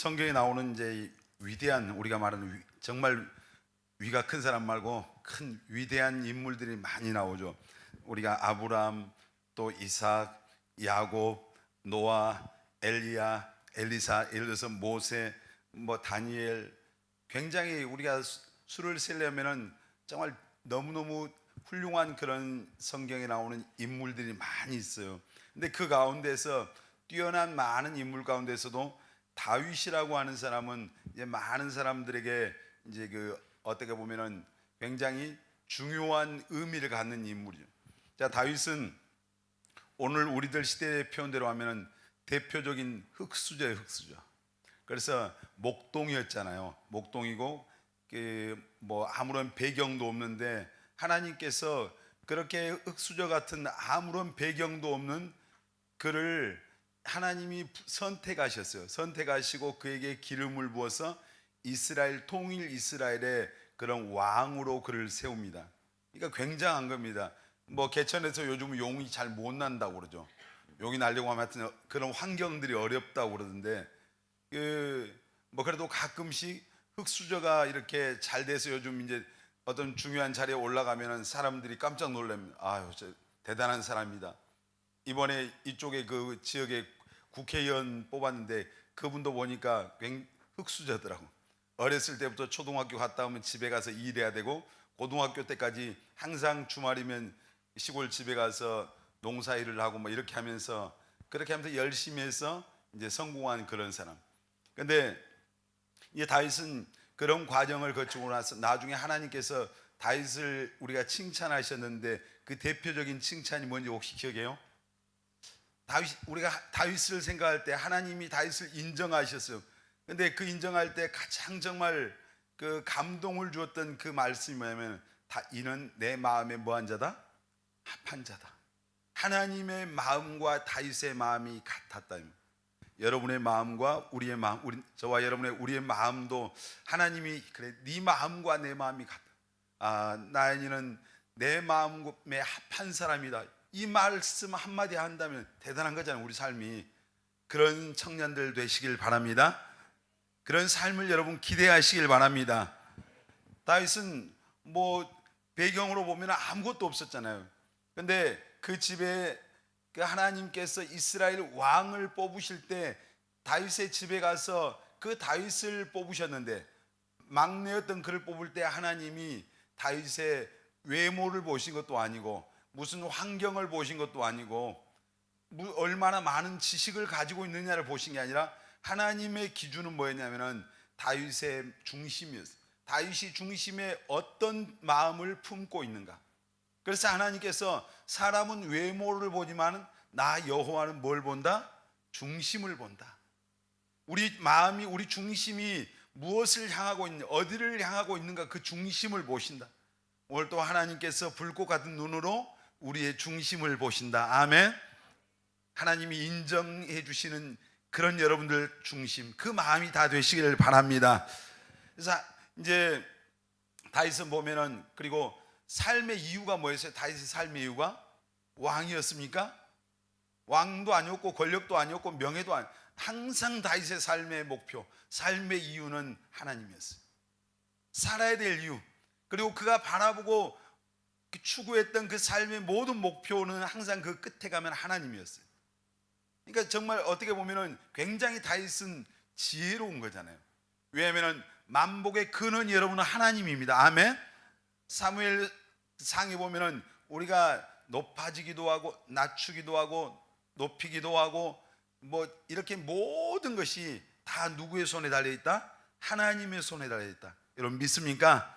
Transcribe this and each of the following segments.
성경에 나오는 이제 위대한, 우리가 말하는 정말 위가 큰 사람 말고 큰 위대한 인물들이 많이 나오죠. 우리가 아브라함, 또 이삭, 야곱, 노아, 엘리야, 엘리사, 예를 들어서 모세, 뭐 다니엘, 굉장히 우리가 수를 세려면은 정말 너무너무 훌륭한 그런 성경에 나오는 인물들이 많이 있어요. 근데 그 가운데서 뛰어난 많은 인물 가운데서도 다윗이라고 하는 사람은 이제 많은 사람들에게 이제 어떻게 보면은 굉장히 중요한 의미를 갖는 인물이죠. 자, 다윗은 오늘 우리들 시대의 표현대로 하면은 대표적인 흙수저예요, 흙수저. 그래서 목동이었잖아요. 목동이고 뭐 아무런 배경도 없는데 하나님께서 그렇게 흙수저 같은 아무런 배경도 없는 그를 하나님이 선택하셨어요. 선택하시고 그에게 기름을 부어서 이스라엘, 통일 이스라엘의 그런 왕으로 그를 세웁니다. 그러니까 굉장한 겁니다. 뭐 개천에서 요즘 용이 잘 못 난다고 그러죠. 용이 나려고 하면 하여튼 그런 환경들이 어렵다고 그러던데, 뭐 그래도 가끔씩 흙수저가 이렇게 잘 돼서 요즘 이제 어떤 중요한 자리에 올라가면은 사람들이 깜짝 놀랍니다. 아유, 저 대단한 사람이다. 이번에 이쪽에 그 지역에 국회의원 뽑았는데 그분도 보니까 흙수저더라고. 어렸을 때부터 초등학교 갔다 오면 집에 가서 일해야 되고, 고등학교 때까지 항상 주말이면 시골 집에 가서 농사일을 하고 뭐 이렇게 하면서, 그렇게 하면서 열심히 해서 이제 성공한 그런 사람. 근데 이 다윗은 그런 과정을 거치고 나서 나중에 하나님께서 다윗을 우리가 칭찬하셨는데 그 대표적인 칭찬이 뭔지 혹시 기억해요? 우리가 다윗을 생각할 때 하나님이 다윗을 인정하셨어요. 근데 그 인정할 때 가장 정말 그 감동을 주었던 그 말씀이 뭐냐면, 이는 내 마음에 뭐한 자다? 합한 자다. 하나님의 마음과 다윗의 마음이 같았다. 여러분의 마음과 우리의 마음, 저와 여러분의 우리의 마음도 하나님이 그래, 네 마음과 내 마음이 같다. 나연이는 내 마음에 합한 사람이다. 이 말씀 한마디 한다면 대단한 거잖아요. 우리 삶이. 그런 청년들 되시길 바랍니다. 그런 삶을 여러분 기대하시길 바랍니다. 다윗은 뭐 배경으로 보면 아무것도 없었잖아요. 근데 그 집에 그 하나님께서 이스라엘 왕을 뽑으실 때 다윗의 집에 가서 그 다윗을 뽑으셨는데, 막내였던 그를 뽑을 때 하나님이 다윗의 외모를 보신 것도 아니고 무슨 환경을 보신 것도 아니고 얼마나 많은 지식을 가지고 있느냐를 보신 게 아니라 하나님의 기준은 뭐였냐면은 다윗의 중심이었어요. 다윗이 중심에 어떤 마음을 품고 있는가. 그래서 하나님께서 사람은 외모를 보지만 나 여호와는 뭘 본다? 중심을 본다. 우리 마음이, 우리 중심이 무엇을 향하고 있는, 어디를 향하고 있는가, 그 중심을 보신다. 오늘 또 하나님께서 불꽃 같은 눈으로 우리의 중심을 보신다. 아멘. 하나님이 인정해 주시는 그런 여러분들 중심, 그 마음이 다 되시기를 바랍니다. 그래서 이제 다윗은 보면은, 그리고 삶의 이유가 뭐였어요? 다윗의 삶의 이유가 왕이었습니까? 왕도 아니었고 권력도 아니었고 명예도 아니었고, 항상 다윗의 삶의 목표, 삶의 이유는 하나님이었어요. 살아야 될 이유, 그리고 그가 바라보고 추구했던 그 삶의 모든 목표는 항상 그 끝에 가면 하나님이었어요. 그러니까 정말 어떻게 보면은 굉장히 다윗은 지혜로운 거잖아요. 왜냐하면 만복의 근원이 여러분은 하나님입니다. 아멘. 사무엘 상에 보면은 우리가 높아지기도 하고 낮추기도 하고 높이기도 하고 뭐 이렇게 모든 것이 다 누구의 손에 달려 있다? 하나님의 손에 달려 있다. 여러분 믿습니까?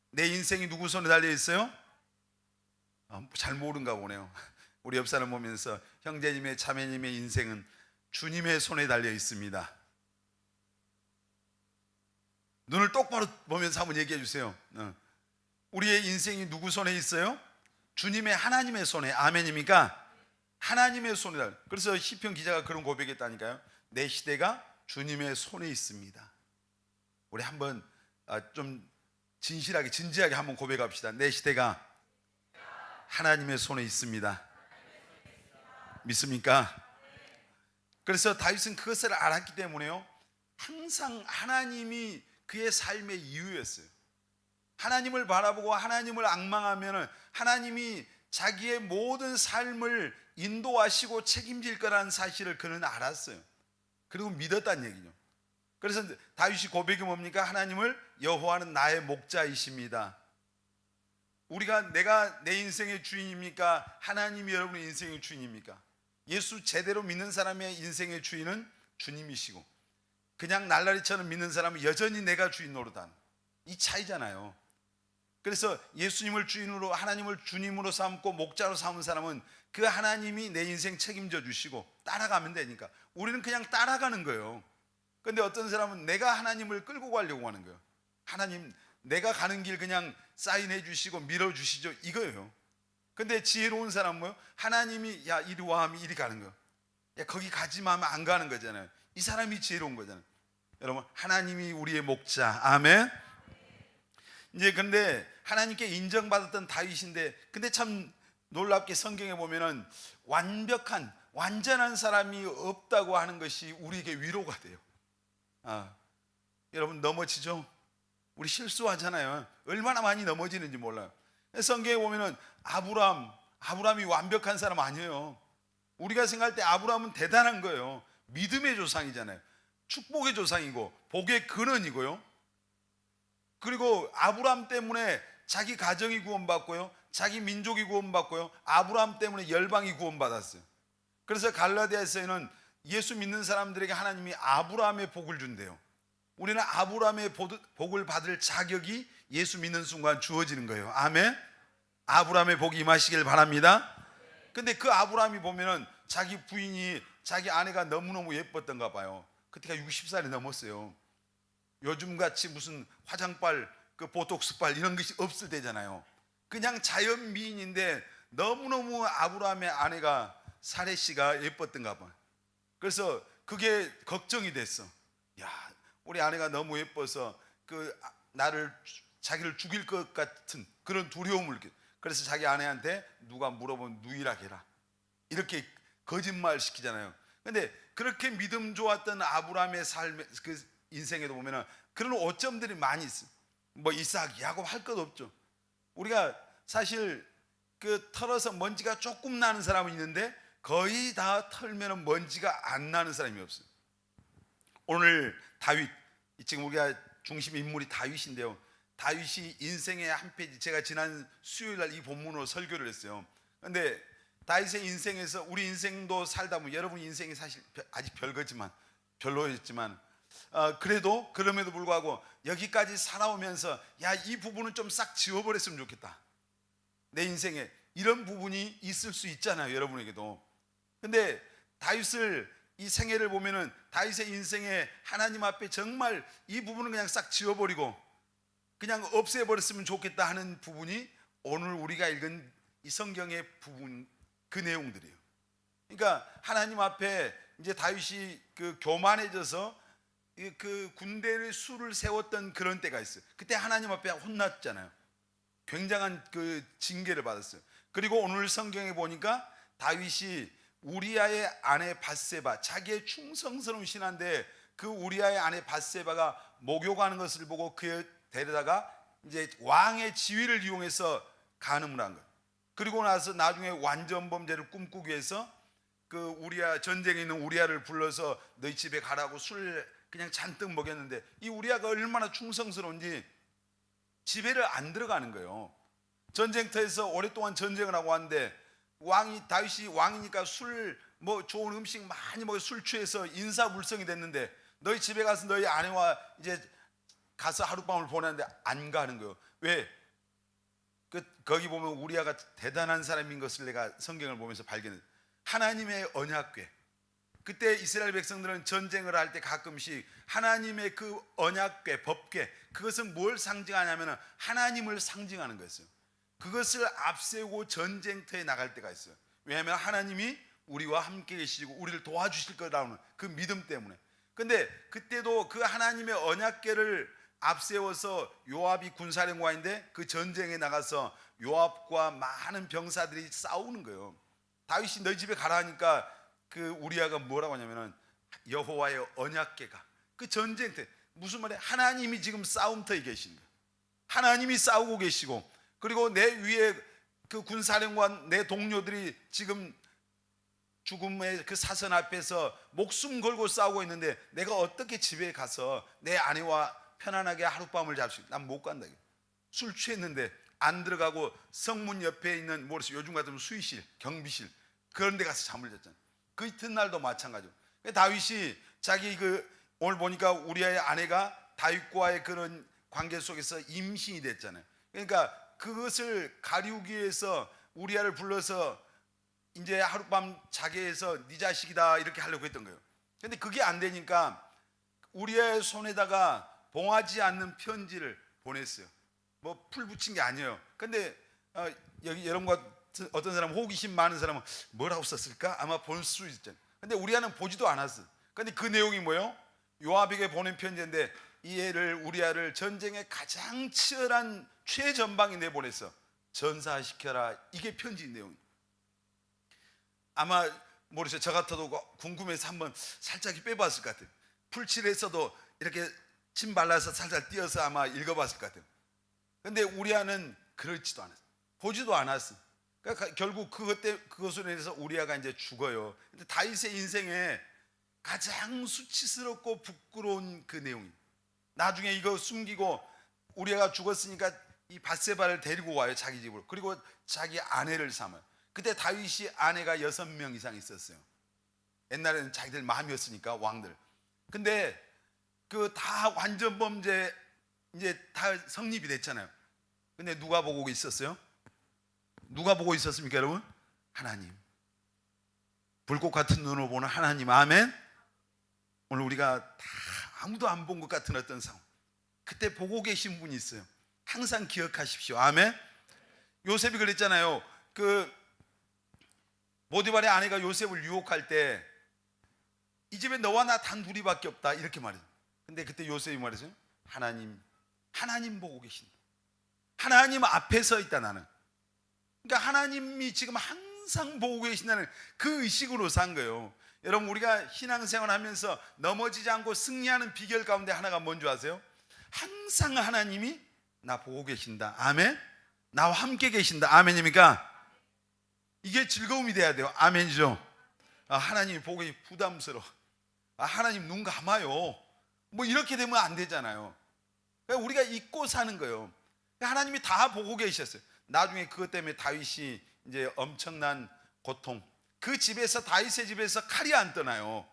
내 인생이 누구 손에 달려 있어요? 잘 모른가 보네요. 우리 옆 사람 보면서 형제님의 자매님의 인생은 주님의 손에 달려 있습니다. 눈을 똑바로 보면서 한번 얘기해 주세요. 우리의 인생이 누구 손에 있어요? 주님의, 하나님의 손에. 아멘입니까? 하나님의 손에 달려. 그래서 시편 기자가 그런 고백했다니까요. 내 시대가 주님의 손에 있습니다. 우리 한번 좀 진실하게, 진지하게 한번 고백합시다. 내 시대가 하나님의 손에 있습니다. 믿습니까? 그래서 다윗은 그것을 알았기 때문에요, 항상 하나님이 그의 삶의 이유였어요. 하나님을 바라보고 하나님을 앙망하면 하나님이 자기의 모든 삶을 인도하시고 책임질 거라는 사실을 그는 알았어요. 그리고 믿었다는 얘기죠. 그래서 다윗이 고백이 뭡니까? 하나님을 여호와는 나의 목자이십니다. 내가 내 인생의 주인입니까? 하나님이 여러분의 인생의 주인입니까? 예수 제대로 믿는 사람의 인생의 주인은 주님이시고, 그냥 날라리처럼 믿는 사람은 여전히 내가 주인 노릇하는 이 차이잖아요. 그래서 예수님을 주인으로, 하나님을 주님으로 삼고 목자로 삼은 사람은 그 하나님이 내 인생 책임져 주시고 따라가면 되니까. 우리는 그냥 따라가는 거예요. 근데 어떤 사람은 내가 하나님을 끌고 가려고 하는 거예요. 하나님, 내가 가는 길 그냥 사인해 주시고 밀어 주시죠, 이거예요. 근데 지혜로운 사람은 뭐요? 하나님이 야 이리 와 하면 이리 가는 거예요. 야 거기 가지 마 하면 안 가는 거잖아요. 이 사람이 지혜로운 거잖아요. 여러분, 하나님이 우리의 목자. 아멘. 이제 근데 하나님께 인정받았던 다윗인데, 근데 참 놀랍게 성경에 보면은 완전한 사람이 없다고 하는 것이 우리에게 위로가 돼요. 여러분, 넘어지죠? 우리 실수하잖아요. 얼마나 많이 넘어지는지 몰라요. 성경에 보면은 아브람이 완벽한 사람 아니에요. 우리가 생각할 때 아브람은 대단한 거예요. 믿음의 조상이잖아요. 축복의 조상이고 복의 근원이고요. 그리고 아브람 때문에 자기 가정이 구원받고요, 자기 민족이 구원받고요, 아브람 때문에 열방이 구원받았어요. 그래서 갈라디아서에는 예수 믿는 사람들에게 하나님이 아브람의 복을 준대요. 우리는 아브람의 복을 받을 자격이 예수 믿는 순간 주어지는 거예요. 아멘. 아브람의 복이 임하시길 바랍니다. 근데 그 아브람이 보면은 자기 부인이, 자기 아내가 너무너무 예뻤던가 봐요. 그때가 60살이 넘었어요. 요즘같이 무슨 화장빨, 그 보톡스빨 이런 것이 없을 때잖아요. 그냥 자연 미인인데 너무너무 아브라함의 아내가 사레 씨가 예뻤던가 봐. 그래서 그게 걱정이 됐어. 야, 우리 아내가 너무 예뻐서 자기를 죽일 것 같은 그런 두려움을. 그래서 자기 아내한테 누가 물어보면 누이라 해라, 이렇게 거짓말 시키잖아요. 근데 그렇게 믿음 좋았던 아브라함의 삶의 그 인생에도 보면은 그런 오점들이 많이 있어요. 뭐 이삭, 야곱 할 것 없죠. 우리가 사실 그 털어서 먼지가 조금 나는 사람은 있는데 거의 다 털면은 먼지가 안 나는 사람이 없어요. 오늘 다윗, 지금 우리가 중심 인물이 다윗인데요. 다윗이 인생의 한 페이지, 제가 지난 수요일 날 이 본문으로 설교를 했어요. 근데 다윗의 인생에서 우리 인생도 살다 보면, 여러분 인생이 사실 아직 별로였지만 그래도 그럼에도 불구하고 여기까지 살아오면서 야, 이 부분은 좀 싹 지워버렸으면 좋겠다. 내 인생에 이런 부분이 있을 수 있잖아요, 여러분에게도. 근데 다윗을, 이 생애를 보면은 다윗의 인생에 하나님 앞에 정말 이 부분은 그냥 싹 지워버리고 그냥 없애버렸으면 좋겠다 하는 부분이 오늘 우리가 읽은 이 성경의 부분, 그 내용들이에요. 그러니까 하나님 앞에 이제 다윗이 그 교만해져서 그 군대의 수를 세웠던 그런 때가 있어요. 그때 하나님 앞에 혼났잖아요. 굉장한 그 징계를 받았어요. 그리고 오늘 성경에 보니까 다윗이 우리아의 아내 밧세바, 자기의 충성스러운 신하인데 그 우리아의 아내 밧세바가 목욕하는 것을 보고 그 데려다가 이제 왕의 지위를 이용해서 간음을 한 거예요. 그리고 나서 나중에 완전 범죄를 꿈꾸기 위해서 그 우리아, 전쟁에 있는 우리아를 불러서 너희 집에 가라고 술 그냥 잔뜩 먹였는데 이 우리아가 얼마나 충성스러운지 집에를 안 들어가는 거예요. 전쟁터에서 오랫동안 전쟁을 하고 왔는데 다윗이 왕이니까 좋은 음식 많이 먹어 술 취해서 인사불성이 됐는데 너희 집에 가서 너희 아내와 이제 가서 하룻밤을 보내는데 안 가는 거예요. 왜? 거기 보면 우리아가 대단한 사람인 것을 내가 성경을 보면서 발견했어요. 하나님의 언약궤. 그때 이스라엘 백성들은 전쟁을 할 때 가끔씩 하나님의 그 언약궤, 법궤, 그것은 뭘 상징하냐면 하나님을 상징하는 거였어요. 그것을 앞세우고 전쟁터에 나갈 때가 있어요. 왜냐하면 하나님이 우리와 함께 계시고 우리를 도와주실 거라는 그 믿음 때문에. 근데 그때도 그 하나님의 언약궤를 앞세워서 요압이 군사령관인데 그 전쟁에 나가서 요압과 많은 병사들이 싸우는 거예요. 다윗이 너희 집에 가라 하니까 그 우리아가 뭐라고 하냐면은 여호와의 언약궤가, 그 전쟁터 무슨 말이야? 하나님이 지금 싸움터에 계신 거예요. 하나님이 싸우고 계시고, 그리고 내 위에 그 군사령관 내 동료들이 지금 죽음의 그 사선 앞에서 목숨 걸고 싸우고 있는데 내가 어떻게 집에 가서 내 아내와 편안하게 하룻밤을 잘 수 있어? 난 못 간다. 술 취했는데 안 들어가고 성문 옆에 있는 뭐랬어? 요즘 같으면 수의실, 경비실 그런 데 가서 잠을 잤잖아. 그 이튿날도 마찬가지로. 다윗이 자기 오늘 보니까 우리의 아내가 다윗과의 그런 관계 속에서 임신이 됐잖아요. 그러니까 그것을 가리우기 위해서 우리아를 불러서 이제 하룻밤 자게 해서 네 자식이다 이렇게 하려고 했던 거예요. 근데 그게 안 되니까 우리아의 손에다가 봉하지 않는 편지를 보냈어요. 뭐 풀 붙인 게 아니에요. 근데 여기 여러분과 어떤 사람 호기심 많은 사람은 뭐라고 썼을까? 아마 볼 수 있잖아요. 근데 우리아는 보지도 않았어. 근데 그 내용이 뭐예요? 요압에게 보낸 편지인데 이 애를 우리아를 전쟁의 가장 치열한 최전방에 내보냈어. 전사시켜라. 이게 편지 내용. 아마 모르겠어요. 저 같아도 궁금해서 한번 살짝 빼봤을 것 같아요. 풀칠했어도 이렇게 침 발라서 살살 띄어서 아마 읽어봤을 것 같아요. 근데 우리아는 그렇지도 않았어. 보지도 않았어. 그러니까 결국 그것으로 인해서 우리아가 이제 죽어요. 근데 다윗의 인생에 가장 수치스럽고 부끄러운 그 내용이. 나중에 이거 숨기고 우리아가 죽었으니까 이 밧세바를 데리고 와요, 자기 집으로. 그리고 자기 아내를 삼아요. 그때 다윗이 아내가 6명 이상 있었어요. 옛날에는 자기들 마음이었으니까 왕들. 근데 그 다 완전 범죄 이제 다 성립이 됐잖아요. 근데 누가 보고 있었어요? 누가 보고 있었습니까, 여러분? 하나님. 불꽃 같은 눈으로 보는 하나님. 아멘. 오늘 우리가 다 아무도 안 본 것 같은 어떤 상황, 그때 보고 계신 분이 있어요. 항상 기억하십시오. 아멘. 요셉이 그랬잖아요. 그 보디발의 아내가 요셉을 유혹할 때 이 집에 너와 나 단 둘이밖에 없다 이렇게 말해요. 근데 그때 요셉이 말했어요. 하나님 보고 계신다. 하나님 앞에 서 있다 나는. 그러니까 하나님이 지금 항상 보고 계신다는 그 의식으로 산 거예요. 여러분, 우리가 신앙생활 하면서 넘어지지 않고 승리하는 비결 가운데 하나가 뭔지 아세요? 항상 하나님이 나 보고 계신다. 아멘. 나와 함께 계신다. 아멘입니까? 이게 즐거움이 돼야 돼요. 아멘이죠. 하나님이 보고 계시 부담스러워. 하나님 눈 감아요. 뭐 이렇게 되면 안 되잖아요. 그러니까 우리가 잊고 사는 거예요. 하나님이 다 보고 계셨어요. 나중에 그것 때문에 다윗이 이제 엄청난 고통. 그 집에서, 다윗의 집에서 칼이 안 떠나요.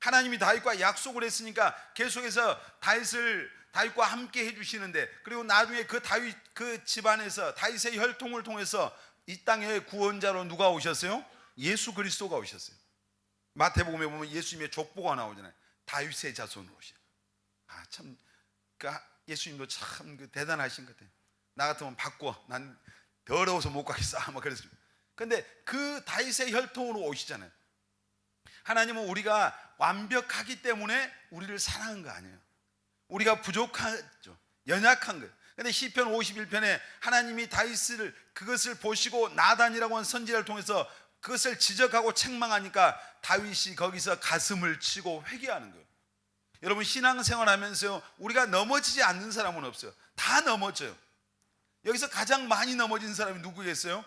하나님이 다윗과 약속을 했으니까 계속해서 다윗과 함께 해주시는데, 그리고 나중에 그 다윗 그 집안에서 다윗의 혈통을 통해서 이 땅의 구원자로 누가 오셨어요? 예수 그리스도가 오셨어요. 마태복음에 보면 예수님의 족보가 나오잖아요. 다윗의 자손으로 오셔요. 참, 예수님도 참 대단하신 것 같아요. 나 같으면 바꿔. 난 더러워서 못 가겠어. 아마 그랬어요. 근데 그 다윗의 혈통으로 오시잖아요. 하나님은 우리가 완벽하기 때문에 우리를 사랑한 거 아니에요. 우리가 부족하죠. 연약한 거예요. 근데 시편 51편에 하나님이 다윗을 그것을 보시고 나단이라고 하는 선지자를 통해서 그것을 지적하고 책망하니까 다윗이 거기서 가슴을 치고 회개하는 거예요. 여러분, 신앙생활 하면서 우리가 넘어지지 않는 사람은 없어요. 다 넘어져요. 여기서 가장 많이 넘어진 사람이 누구겠어요?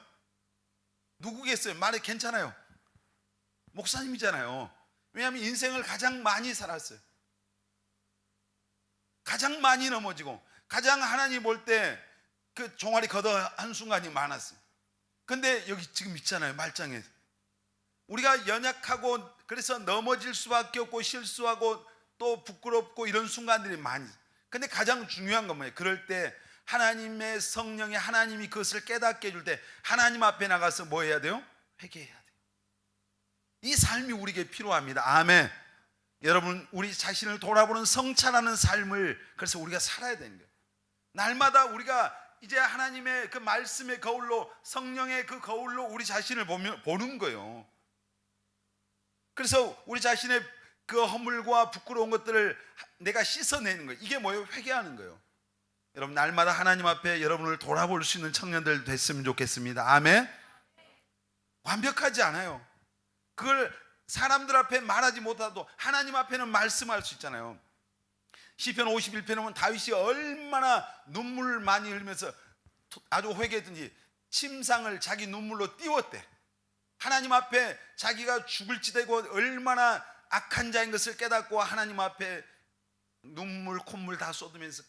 누구겠어요? 말해 괜찮아요. 목사님이잖아요. 왜냐하면 인생을 가장 많이 살았어요. 가장 많이 넘어지고 가장 하나님 볼 때 그 종아리 걷어 한 순간이 많았어요. 근데 여기 지금 있잖아요. 말장에 우리가 연약하고 그래서 넘어질 수밖에 없고 실수하고 또 부끄럽고 이런 순간들이 많이. 근데 가장 중요한 건 뭐예요? 그럴 때 하나님의 성령이 하나님이 그것을 깨닫게 해줄 때 하나님 앞에 나가서 뭐 해야 돼요? 회개해야 돼요. 이 삶이 우리에게 필요합니다. 아멘. 여러분, 우리 자신을 돌아보는 성찰하는 삶을 그래서 우리가 살아야 되는 거예요. 날마다 우리가 이제 하나님의 그 말씀의 거울로, 성령의 그 거울로 우리 자신을 보는 거예요. 그래서 우리 자신의 그 허물과 부끄러운 것들을 내가 씻어내는 거예요. 이게 뭐예요? 회개하는 거예요. 여러분, 날마다 하나님 앞에 여러분을 돌아볼 수 있는 청년들 됐으면 좋겠습니다. 아멘. 완벽하지 않아요. 그걸 사람들 앞에 말하지 못하도 하나님 앞에는 말씀할 수 있잖아요. 시편 51편에 보면 다윗이 얼마나 눈물을 많이 흘리면서 아주 회개했든지 침상을 자기 눈물로 띄웠대. 하나님 앞에 자기가 죽을지 되고 얼마나 악한 자인 것을 깨닫고 하나님 앞에 눈물 콧물 다 쏟으면서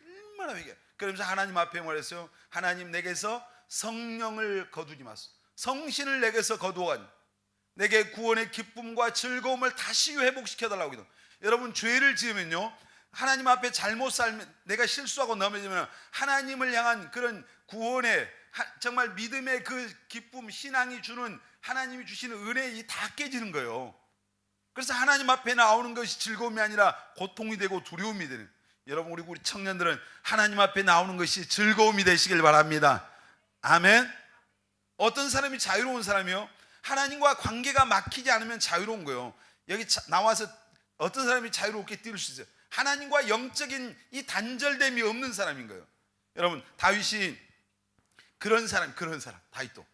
얼마나 회개. 그러면서 하나님 앞에 말했어요. 하나님, 내게서 성령을 거두지 마소서. 성신을 내게서 거두어 내게 구원의 기쁨과 즐거움을 다시 회복시켜달라고 기도. 여러분, 죄를 지으면요, 하나님 앞에 잘못 살면, 내가 실수하고 넘어지면 하나님을 향한 그런 구원의 정말 믿음의 그 기쁨, 신앙이 주는, 하나님이 주시는 은혜이 다 깨지는 거예요. 그래서 하나님 앞에 나오는 것이 즐거움이 아니라 고통이 되고 두려움이 되는. 여러분, 우리 청년들은 하나님 앞에 나오는 것이 즐거움이 되시길 바랍니다. 아멘. 어떤 사람이 자유로운 사람이요? 하나님과 관계가 막히지 않으면 자유로운 거예요. 여기 나와서 어떤 사람이 자유롭게 뛸 수 있어요? 하나님과 영적인 이 단절됨이 없는 사람인 거예요. 여러분, 다윗이 그런 사람, 다윗도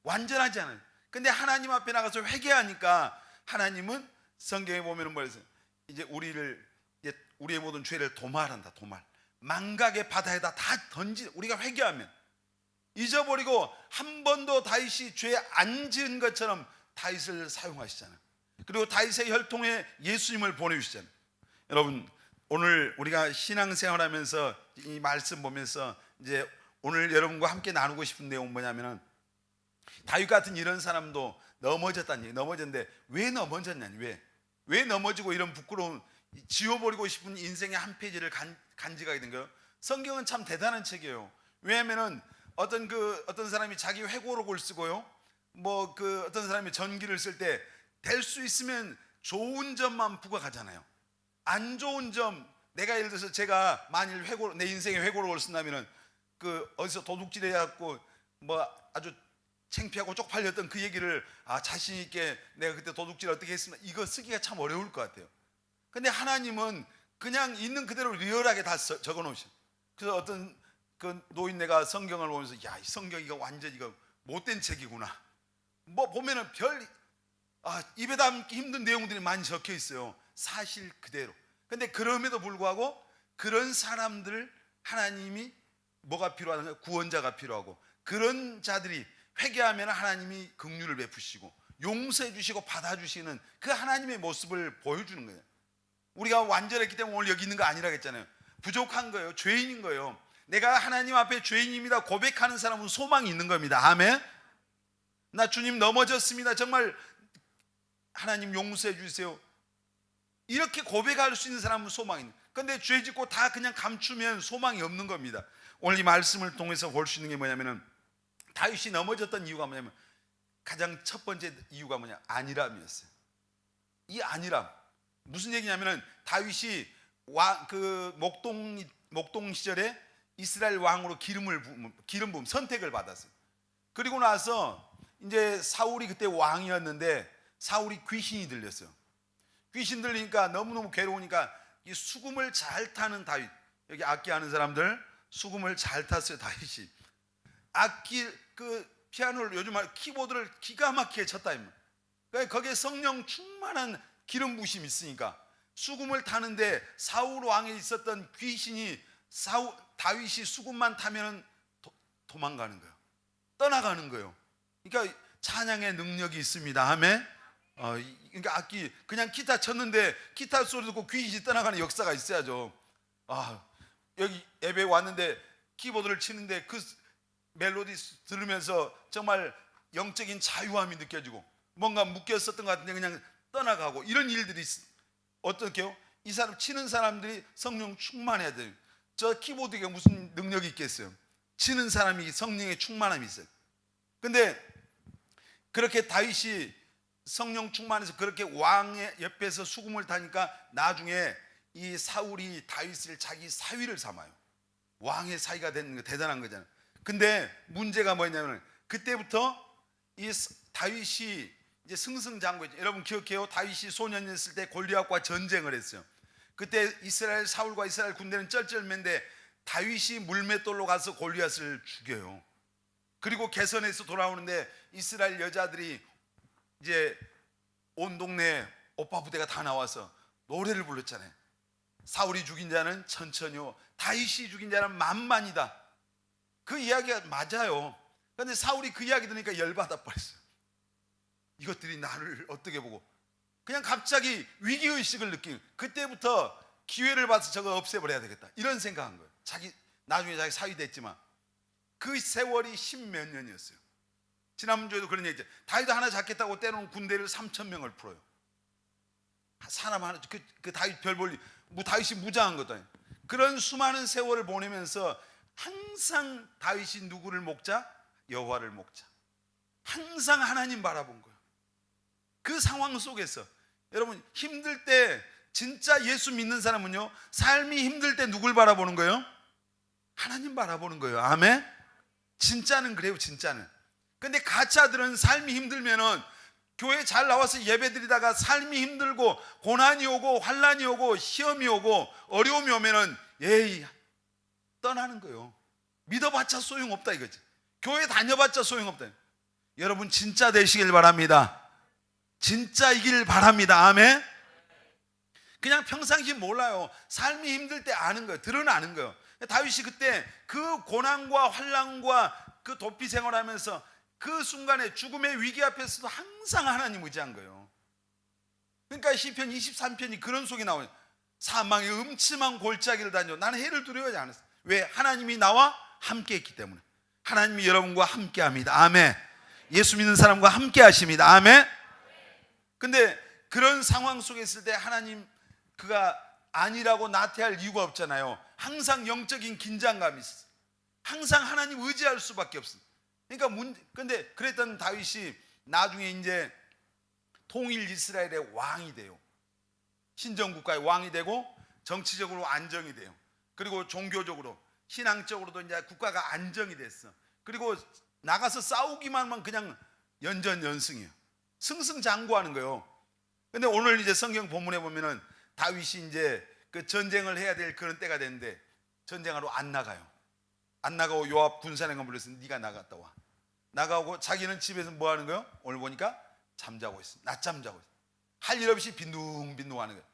완전하지 않아요. 근데 하나님 앞에 나가서 회개하니까 하나님은 성경에 보면은 뭐랬어요? 이제 우리의 모든 죄를 도말한다. 도말. 망각의 바다에다 다 우리가 회개하면 잊어버리고, 한 번도 다윗이 죄 안 지은 것처럼 다윗을 사용하시잖아요. 그리고 다윗의 혈통에 예수님을 보내주시잖아요. 여러분, 오늘 우리가 신앙생활하면서 이 말씀 보면서 이제 오늘 여러분과 함께 나누고 싶은 내용은 뭐냐면은, 다윗 같은 이런 사람도 넘어졌다는 얘기. 넘어졌는데 왜 넘어졌냐니? 왜 넘어지고 이런 부끄러운, 지워버리고 싶은 인생의 한 페이지를 간직하게 된 거예요. 성경은 참 대단한 책이에요. 왜냐하면은 어떤 사람이 자기 회고록을 쓰고요, 어떤 사람이 전기를 쓸 때 될 수 있으면 좋은 점만 부각하잖아요. 안 좋은 점, 내가 예를 들어서 제가 만일 내 인생의 회고록을 쓴다면은 어디서 도둑질 해갖고 아주 창피하고 쪽팔렸던 그 얘기를 자신 있게 내가 그때 도둑질 어떻게 했으면, 이거 쓰기가 참 어려울 것 같아요. 근데 하나님은 그냥 있는 그대로 리얼하게 다 적어 놓으셔. 그래서 어떤 노인네가 성경을 보면서, 야, 이 성경 이거 완전 이거 못된 책이구나. 보면은 입에 담기 힘든 내용들이 많이 적혀 있어요. 사실 그대로. 근데 그럼에도 불구하고 그런 사람들, 하나님이 뭐가 필요하다면 구원자가 필요하고, 그런 자들이 회개하면 하나님이 긍휼을 베푸시고 용서해 주시고 받아주시는 그 하나님의 모습을 보여주는 거예요. 우리가 완전했기 때문에 오늘 여기 있는 거 아니라 했잖아요. 부족한 거예요. 죄인인 거예요. 내가 하나님 앞에 죄인입니다 고백하는 사람은 소망이 있는 겁니다. 아멘. 나 주님 넘어졌습니다. 정말 하나님 용서해 주세요. 이렇게 고백할 수 있는 사람은 소망이 있는. 근데 죄 짓고 다 그냥 감추면 소망이 없는 겁니다. 오늘 이 말씀을 통해서 볼 수 있는 게 뭐냐면은, 다윗이 넘어졌던 이유가 뭐냐면, 가장 첫 번째 이유가 뭐냐? 안일함이었어요. 이 안일함. 무슨 얘기냐면은, 다윗이 목동 시절에 이스라엘 왕으로 기름 부음 선택을 받았어요. 그리고 나서 이제 사울이 그때 왕이었는데, 사울이 귀신이 들렸어요. 귀신 들리니까 너무너무 괴로우니까 이 수금을 잘 타는 다윗, 여기 악기 하는 사람들, 수금을 잘 탔어요. 다윗이 악기, 피아노를, 요즘 말 키보드를 기가 막히게 쳤다. 그러니까 거기에 성령 충만한 기름 부심이 있으니까 수금을 타는데, 사울 왕에 있었던 귀신이 다윗이 수금만 타면 도망가는 거예요. 떠나가는 거예요. 그러니까 찬양의 능력이 있습니다. 아멘. 그러니까 악기 그냥 기타 쳤는데 기타 소리 듣고 귀신이 떠나가는 역사가 있어야죠. 여기 예배 왔는데 키보드를 치는데 그 멜로디 들으면서 정말 영적인 자유함이 느껴지고, 뭔가 묶였었던 것 같은데 그냥 떠나가고, 이런 일들이 어떻게요? 이 사람 치는 사람들이 성령 충만해야 돼요. 저 키보드에 무슨 능력이 있겠어요? 치는 사람이 성령의 충만함이 있어요. 근데 그렇게 다윗이 성령 충만해서 그렇게 왕의 옆에서 수금을 타니까, 나중에 이 사울이 다윗을 자기 사위를 삼아요. 왕의 사위가 되는 거 대단한 거잖아요. 근데 문제가 뭐냐면, 그때부터 이 다윗이 이제 승승장구했죠. 여러분 기억해요? 다윗이 소년이었을 때 골리앗과 전쟁을 했어요. 그때 이스라엘 사울과 이스라엘 군대는 쩔쩔맨데 다윗이 물맷돌로 가서 골리앗을 죽여요. 그리고 개선해서 돌아오는데 이스라엘 여자들이 이제 온 동네 오빠 부대가 다 나와서 노래를 불렀잖아요. 사울이 죽인 자는 천천히요, 다윗이 죽인 자는 만만이다. 그 이야기가 맞아요. 그런데 사울이 그 이야기 들으니까 열받아 버렸어요. 이것들이 나를 어떻게 보고, 그냥 갑자기 위기의식을 느끼는, 그때부터 기회를 봐서 저거 없애버려야 되겠다 이런 생각한 거예요. 나중에 자기 사위 됐지만 그 세월이 10몇 년이었어요. 지난주에도 그런 얘기죠. 다윗 하나 잡겠다고 때로는 군대를 3,000명을 풀어요. 사람 하나, 그 다윗 별 볼 일, 다윗이 무장한 것도 아니에요. 그런 수많은 세월을 보내면서 항상 다윗이 누구를 목자? 여호와를 목자. 항상 하나님 바라본 거예요. 그 상황 속에서 여러분, 힘들 때 진짜 예수 믿는 사람은요, 삶이 힘들 때 누굴 바라보는 거예요? 하나님 바라보는 거예요. 아멘. 진짜는 그래요. 진짜는. 근데 가짜들은 삶이 힘들면은 교회 잘 나와서 예배 드리다가 삶이 힘들고 고난이 오고 환난이 오고 시험이 오고 어려움이 오면은 에이 떠나는 거예요. 믿어봤자 소용없다 이거지. 교회 다녀봤자 소용없다. 여러분 진짜 되시길 바랍니다. 진짜이길 바랍니다. 아멘. 그냥 평상시 몰라요. 삶이 힘들 때 아는 거예요. 드러나는 거예요. 다윗이 그때 그 고난과 환난과 그 도피 생활하면서 그 순간에 죽음의 위기 앞에서도 항상 하나님 의지한 거예요. 그러니까 시편 23편이 그런 속에 나와요. 사망의 음침한 골짜기를 다녀 나는 해를 두려워하지 않았어. 왜? 하나님이 나와 함께 했기 때문에. 하나님이 여러분과 함께 합니다. 아멘. 예수 믿는 사람과 함께 하십니다. 아멘. 근데 그런 상황 속에 있을 때 하나님 그가 아니라고 나태할 이유가 없잖아요. 항상 영적인 긴장감이 있어. 항상 하나님 의지할 수밖에 없어. 그러니까 근데 그랬던 다윗이 나중에 이제 통일 이스라엘의 왕이 돼요. 신정국가의 왕이 되고 정치적으로 안정이 돼요. 그리고 종교적으로 신앙적으로도 이제 국가가 안정이 됐어. 그리고 나가서 싸우기만만 그냥 연전연승이에요. 승승장구하는 거예요. 근데 오늘 이제 성경 본문에 보면은 다윗이 이제 그 전쟁을 해야 될 그런 때가 됐는데 전쟁하러 안 나가요. 안 나가고 요압 군사령관 불러서 네가 나갔다 와. 나가고 자기는 집에서 뭐 하는 거예요? 오늘 보니까 잠자고 있어. 낮잠 자고 있어. 할 일 없이 빈둥빈둥 하는 거예요.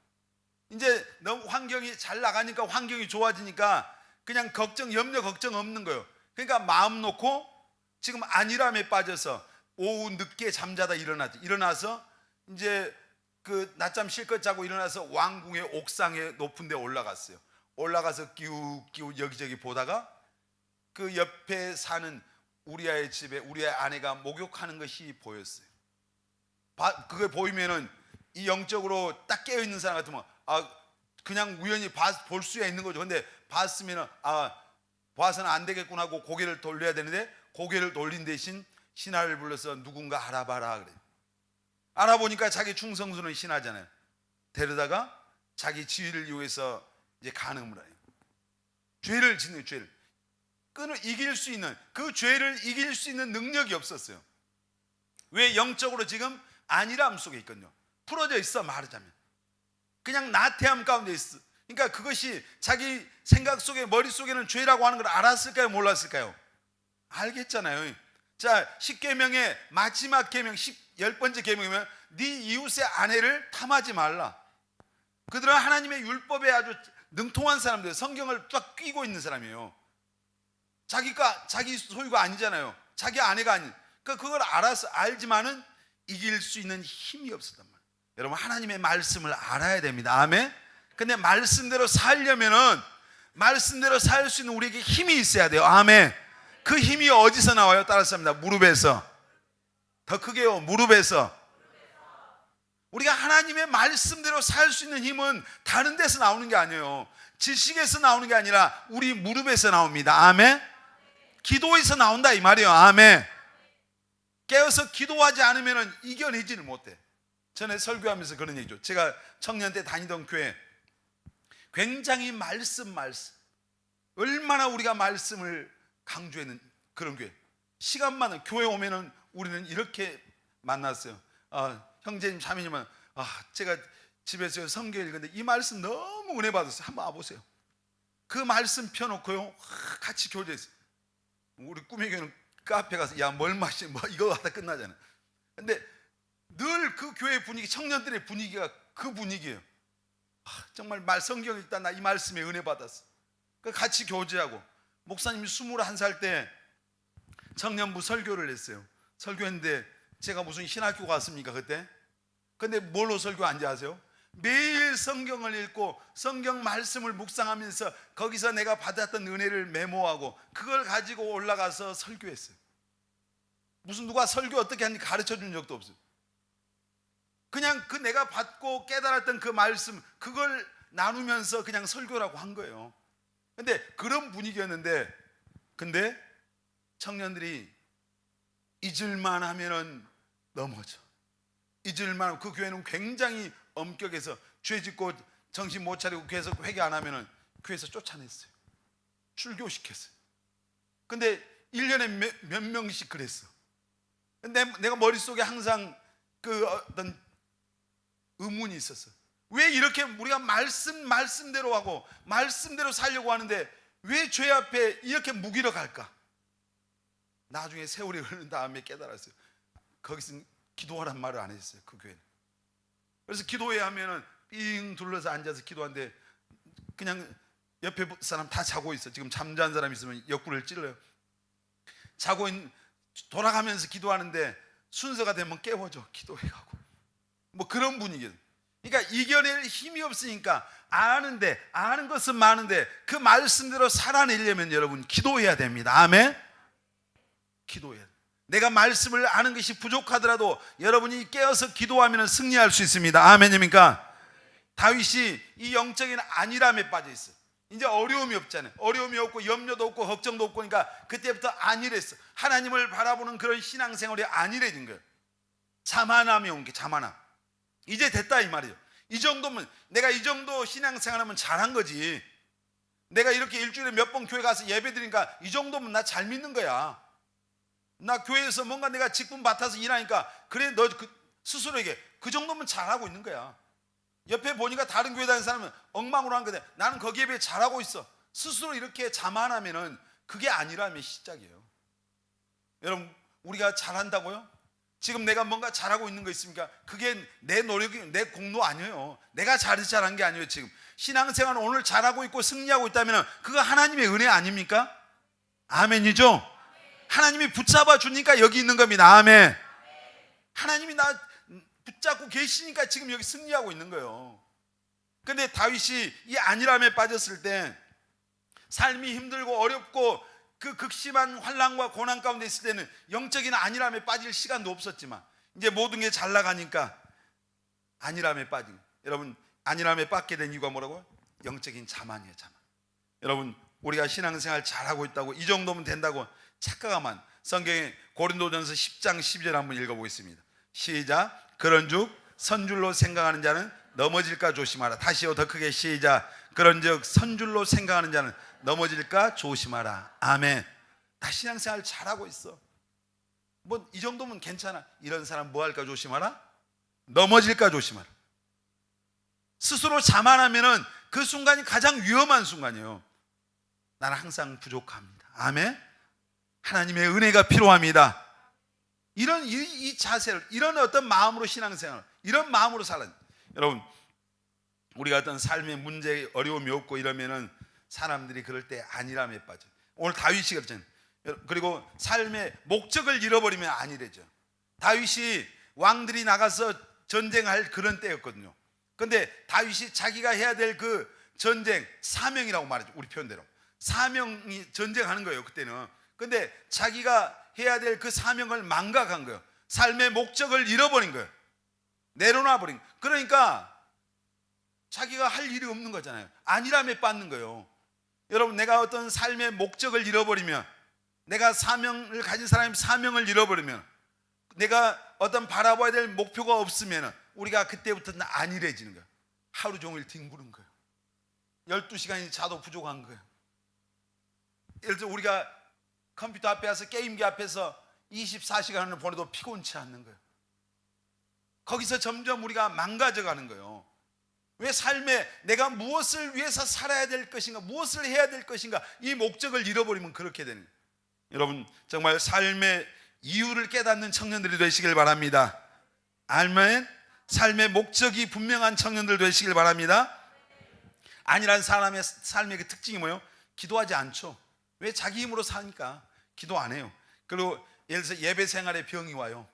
이제 너무 환경이 잘 나가니까, 환경이 좋아지니까 그냥 염려 걱정 없는 거예요. 그러니까 마음 놓고 지금 안일함에 빠져서 오후 늦게 잠자다 일어나서 이제 그 낮잠 실컷 자고 일어나서 왕궁의 옥상에 높은 데 올라갔어요. 올라가서 끼우끼우 여기저기 보다가 그 옆에 사는 우리아의 집에 우리아의 아내가 목욕하는 것이 보였어요. 그게 보이면은 이 영적으로 딱 깨어있는 사람 같으면 그냥 우연히 볼 수야 있는 거죠. 근데 봤으면은 봐서는 안 되겠구나 하고 고개를 돌려야 되는데 고개를 돌린 대신 신하를 불러서 누군가 알아봐라 그래요. 알아보니까 자기 충성스러운 신하잖아요. 데려다가 자기 지위를 이용해서 이제 간음을 해요. 죄를 짓는 죄를 이길 수 있는, 그 죄를 이길 수 있는 능력이 없었어요. 왜? 영적으로 지금 안일함 속에 있거든요. 풀어져 있어. 말하자면 그냥 나태함 가운데 있어. 그러니까 그것이 자기 생각 속에, 머릿속에는 죄라고 하는 걸 알았을까요? 몰랐을까요? 알겠잖아요. 자, 10계명의 마지막 계명, 10번째 계명이면 네 이웃의 아내를 탐하지 말라. 그들은 하나님의 율법에 아주 능통한 사람들, 성경을 딱 끼고 있는 사람이에요. 자기 소유가 아니잖아요. 자기 아내가 아닌. 그러니까 그걸 알지만은 이길 수 있는 힘이 없었단 말이에요. 여러분 하나님의 말씀을 알아야 됩니다. 아멘. 근데 말씀대로 살려면은 말씀대로 살 수 있는 우리에게 힘이 있어야 돼요. 아멘. 그 힘이 어디서 나와요? 따라서 합니다. 무릎에서. 더 크게요. 무릎에서. 우리가 하나님의 말씀대로 살 수 있는 힘은 다른 데서 나오는 게 아니에요. 지식에서 나오는 게 아니라 우리 무릎에서 나옵니다. 아멘. 기도에서 나온다 이 말이에요. 아멘. 깨어서 기도하지 않으면 이겨내지를 못해. 전에 설교하면서 그런 얘기죠. 제가 청년 때 다니던 교회 굉장히 말씀 얼마나 우리가 말씀을 강조했는 그런 교회. 시간만 교회 오면은 우리는 이렇게 만났어요. 형제님 자매님은 제가 집에서 성경 읽는데 이 말씀 너무 은혜 받았어요. 한번 와보세요. 그 말씀 펴놓고요 같이 교제했어요. 우리 꿈의 교회는 카페 가서 뭘 마시 이거 하다 끝나잖아요. 근데 늘 그 교회 분위기, 청년들의 분위기가 그 분위기예요. 정말 성경 읽다 나 이 말씀에 은혜 받았어. 같이 교제하고, 목사님이 21살 때 청년부 설교를 했어요. 설교했는데 제가 무슨 신학교 갔습니까 그때? 근데 뭘로 설교한지 아세요? 매일 성경을 읽고 성경 말씀을 묵상하면서 거기서 내가 받았던 은혜를 메모하고 그걸 가지고 올라가서 설교했어요. 무슨 누가 설교 어떻게 하는지 가르쳐 준 적도 없어요. 그냥 그 내가 받고 깨달았던 그 말씀, 그걸 나누면서 그냥 설교라고 한 거예요. 근데 그런 분위기였는데, 근데 청년들이 잊을만 하면은 넘어져. 잊을만 하면, 그 교회는 굉장히 엄격해서 죄 짓고 정신 못 차리고 교회에서 회개 안 하면은 교회에서 쫓아냈어요. 출교시켰어요. 근데 1년에 몇 명씩 그랬어. 내가 머릿속에 항상 그 어떤 의문이 있었어. 왜 이렇게 우리가 말씀대로 하고 말씀대로 살려고 하는데 왜 죄 앞에 이렇게 무기력할까? 나중에 세월이 흐른 다음에 깨달았어요. 거기서 기도하란 말을 안 했어요, 그 교회는. 그래서 기도회 하면은 삥 둘러서 앉아서 기도하는데 그냥 옆에 사람 다 자고 있어. 지금 잠자는 사람 있으면 옆구리를 찔러요. 돌아가면서 기도하는데 순서가 되면 깨워줘, 기도회 가고. 뭐 그런 분위기예요. 그러니까 이겨낼 힘이 없으니까 아는 것은 많은데 그 말씀대로 살아내려면 여러분 기도해야 됩니다. 아멘. 기도해야 돼. 내가 말씀을 아는 것이 부족하더라도 여러분이 깨어서 기도하면 승리할 수 있습니다. 아멘입니까? 다윗이 이 영적인 안일함에 빠져 있어. 이제 어려움이 없잖아요. 어려움이 없고 염려도 없고 걱정도 없고, 그러니까 그때부터 안일했어. 하나님을 바라보는 그런 신앙생활이 안일해진 거예요. 자만함이 온 게, 자만함. 이제 됐다 이 말이에요. 이 정도면, 내가 이 정도 신앙생활하면 잘한 거지. 내가 이렇게 일주일에 몇 번 교회 가서 예배 드리니까 이 정도면 나 잘 믿는 거야. 나 교회에서 뭔가 내가 직분 맡아서 일하니까 그래, 너 스스로에게 그 정도면 잘하고 있는 거야. 옆에 보니까 다른 교회 다니는 사람은 엉망으로 한 건데 나는 거기에 비해 잘하고 있어. 스스로 이렇게 자만하면은 그게 아니라면 시작이에요. 여러분, 우리가 잘한다고요? 지금 내가 뭔가 잘하고 있는 거 있습니까? 그게 내 노력이, 내 공로 아니에요. 내가 잘해서 잘한 게 아니에요. 지금 신앙생활은 오늘 잘하고 있고 승리하고 있다면 그거 하나님의 은혜 아닙니까? 아멘이죠? 하나님이 붙잡아 주니까 여기 있는 겁니다. 아멘. 하나님이 나 붙잡고 계시니까 지금 여기 승리하고 있는 거예요. 근데 다윗이 이 안일함에 빠졌을 때, 삶이 힘들고 어렵고 그 극심한 환난과 고난 가운데 있을 때는 영적인 안일함에 빠질 시간도 없었지만 이제 모든 게 잘 나가니까 안일함에 빠진, 여러분 안일함에 빠지게 된 이유가 뭐라고요? 영적인 자만이에요. 자만. 여러분, 우리가 신앙생활 잘하고 있다고, 이 정도면 된다고 착각하면, 성경에 고린도전서 10장 12절 한번 읽어보겠습니다. 시작. 그런즉 선줄로 생각하는 자는 넘어질까 조심하라. 다시요, 더 크게 시작. 그런즉 선줄로 생각하는 자는 넘어질까 조심하라. 아멘. 나 신앙생활 잘하고 있어, 뭐 이 정도면 괜찮아. 이런 사람 뭐 할까 조심하라? 넘어질까 조심하라. 스스로 자만하면은 그 순간이 가장 위험한 순간이에요. 나는 항상 부족합니다. 아멘. 하나님의 은혜가 필요합니다. 이런 이 자세를, 이런 어떤 마음으로 신앙생활, 이런 마음으로 살아요. 여러분, 우리가 어떤 삶의 문제, 어려움이 없고 이러면은 사람들이 그럴 때 안일함에 빠져. 오늘 다윗이 그랬잖아요. 그리고 삶의 목적을 잃어버리면 안일해져. 다윗이 왕들이 나가서 전쟁할 그런 때였거든요. 근데 다윗이 자기가 해야 될 그 전쟁, 사명이라고 말하죠. 우리 표현대로 사명이 전쟁하는 거예요, 그때는. 근데 자기가 해야 될 그 사명을 망각한 거예요. 삶의 목적을 잃어버린 거예요. 내려놔버린 거예요. 그러니까 자기가 할 일이 없는 거잖아요. 안일함에 빠지는 거예요. 여러분, 내가 어떤 삶의 목적을 잃어버리면, 내가 사명을 가진 사람이 사명을 잃어버리면, 내가 어떤 바라봐야 될 목표가 없으면 우리가 그때부터는 안일해지는 거예요. 하루 종일 뒹구는 거예요. 12시간이 자도 부족한 거예요. 예를 들어 우리가 컴퓨터 앞에 와서 게임기 앞에서 24시간을 보내도 피곤치 않는 거예요. 거기서 점점 우리가 망가져가는 거예요. 왜? 삶에 내가 무엇을 위해서 살아야 될 것인가, 무엇을 해야 될 것인가, 이 목적을 잃어버리면 그렇게 되는 거예요. 여러분, 정말 삶의 이유를 깨닫는 청년들이 되시길 바랍니다. 아멘. 삶의 목적이 분명한 청년들 되시길 바랍니다. 아니란 사람의 삶의 그 특징이 뭐예요? 기도하지 않죠. 왜? 자기 힘으로 사니까 기도 안 해요. 그리고 예를 들어서 예배 생활에 병이 와요.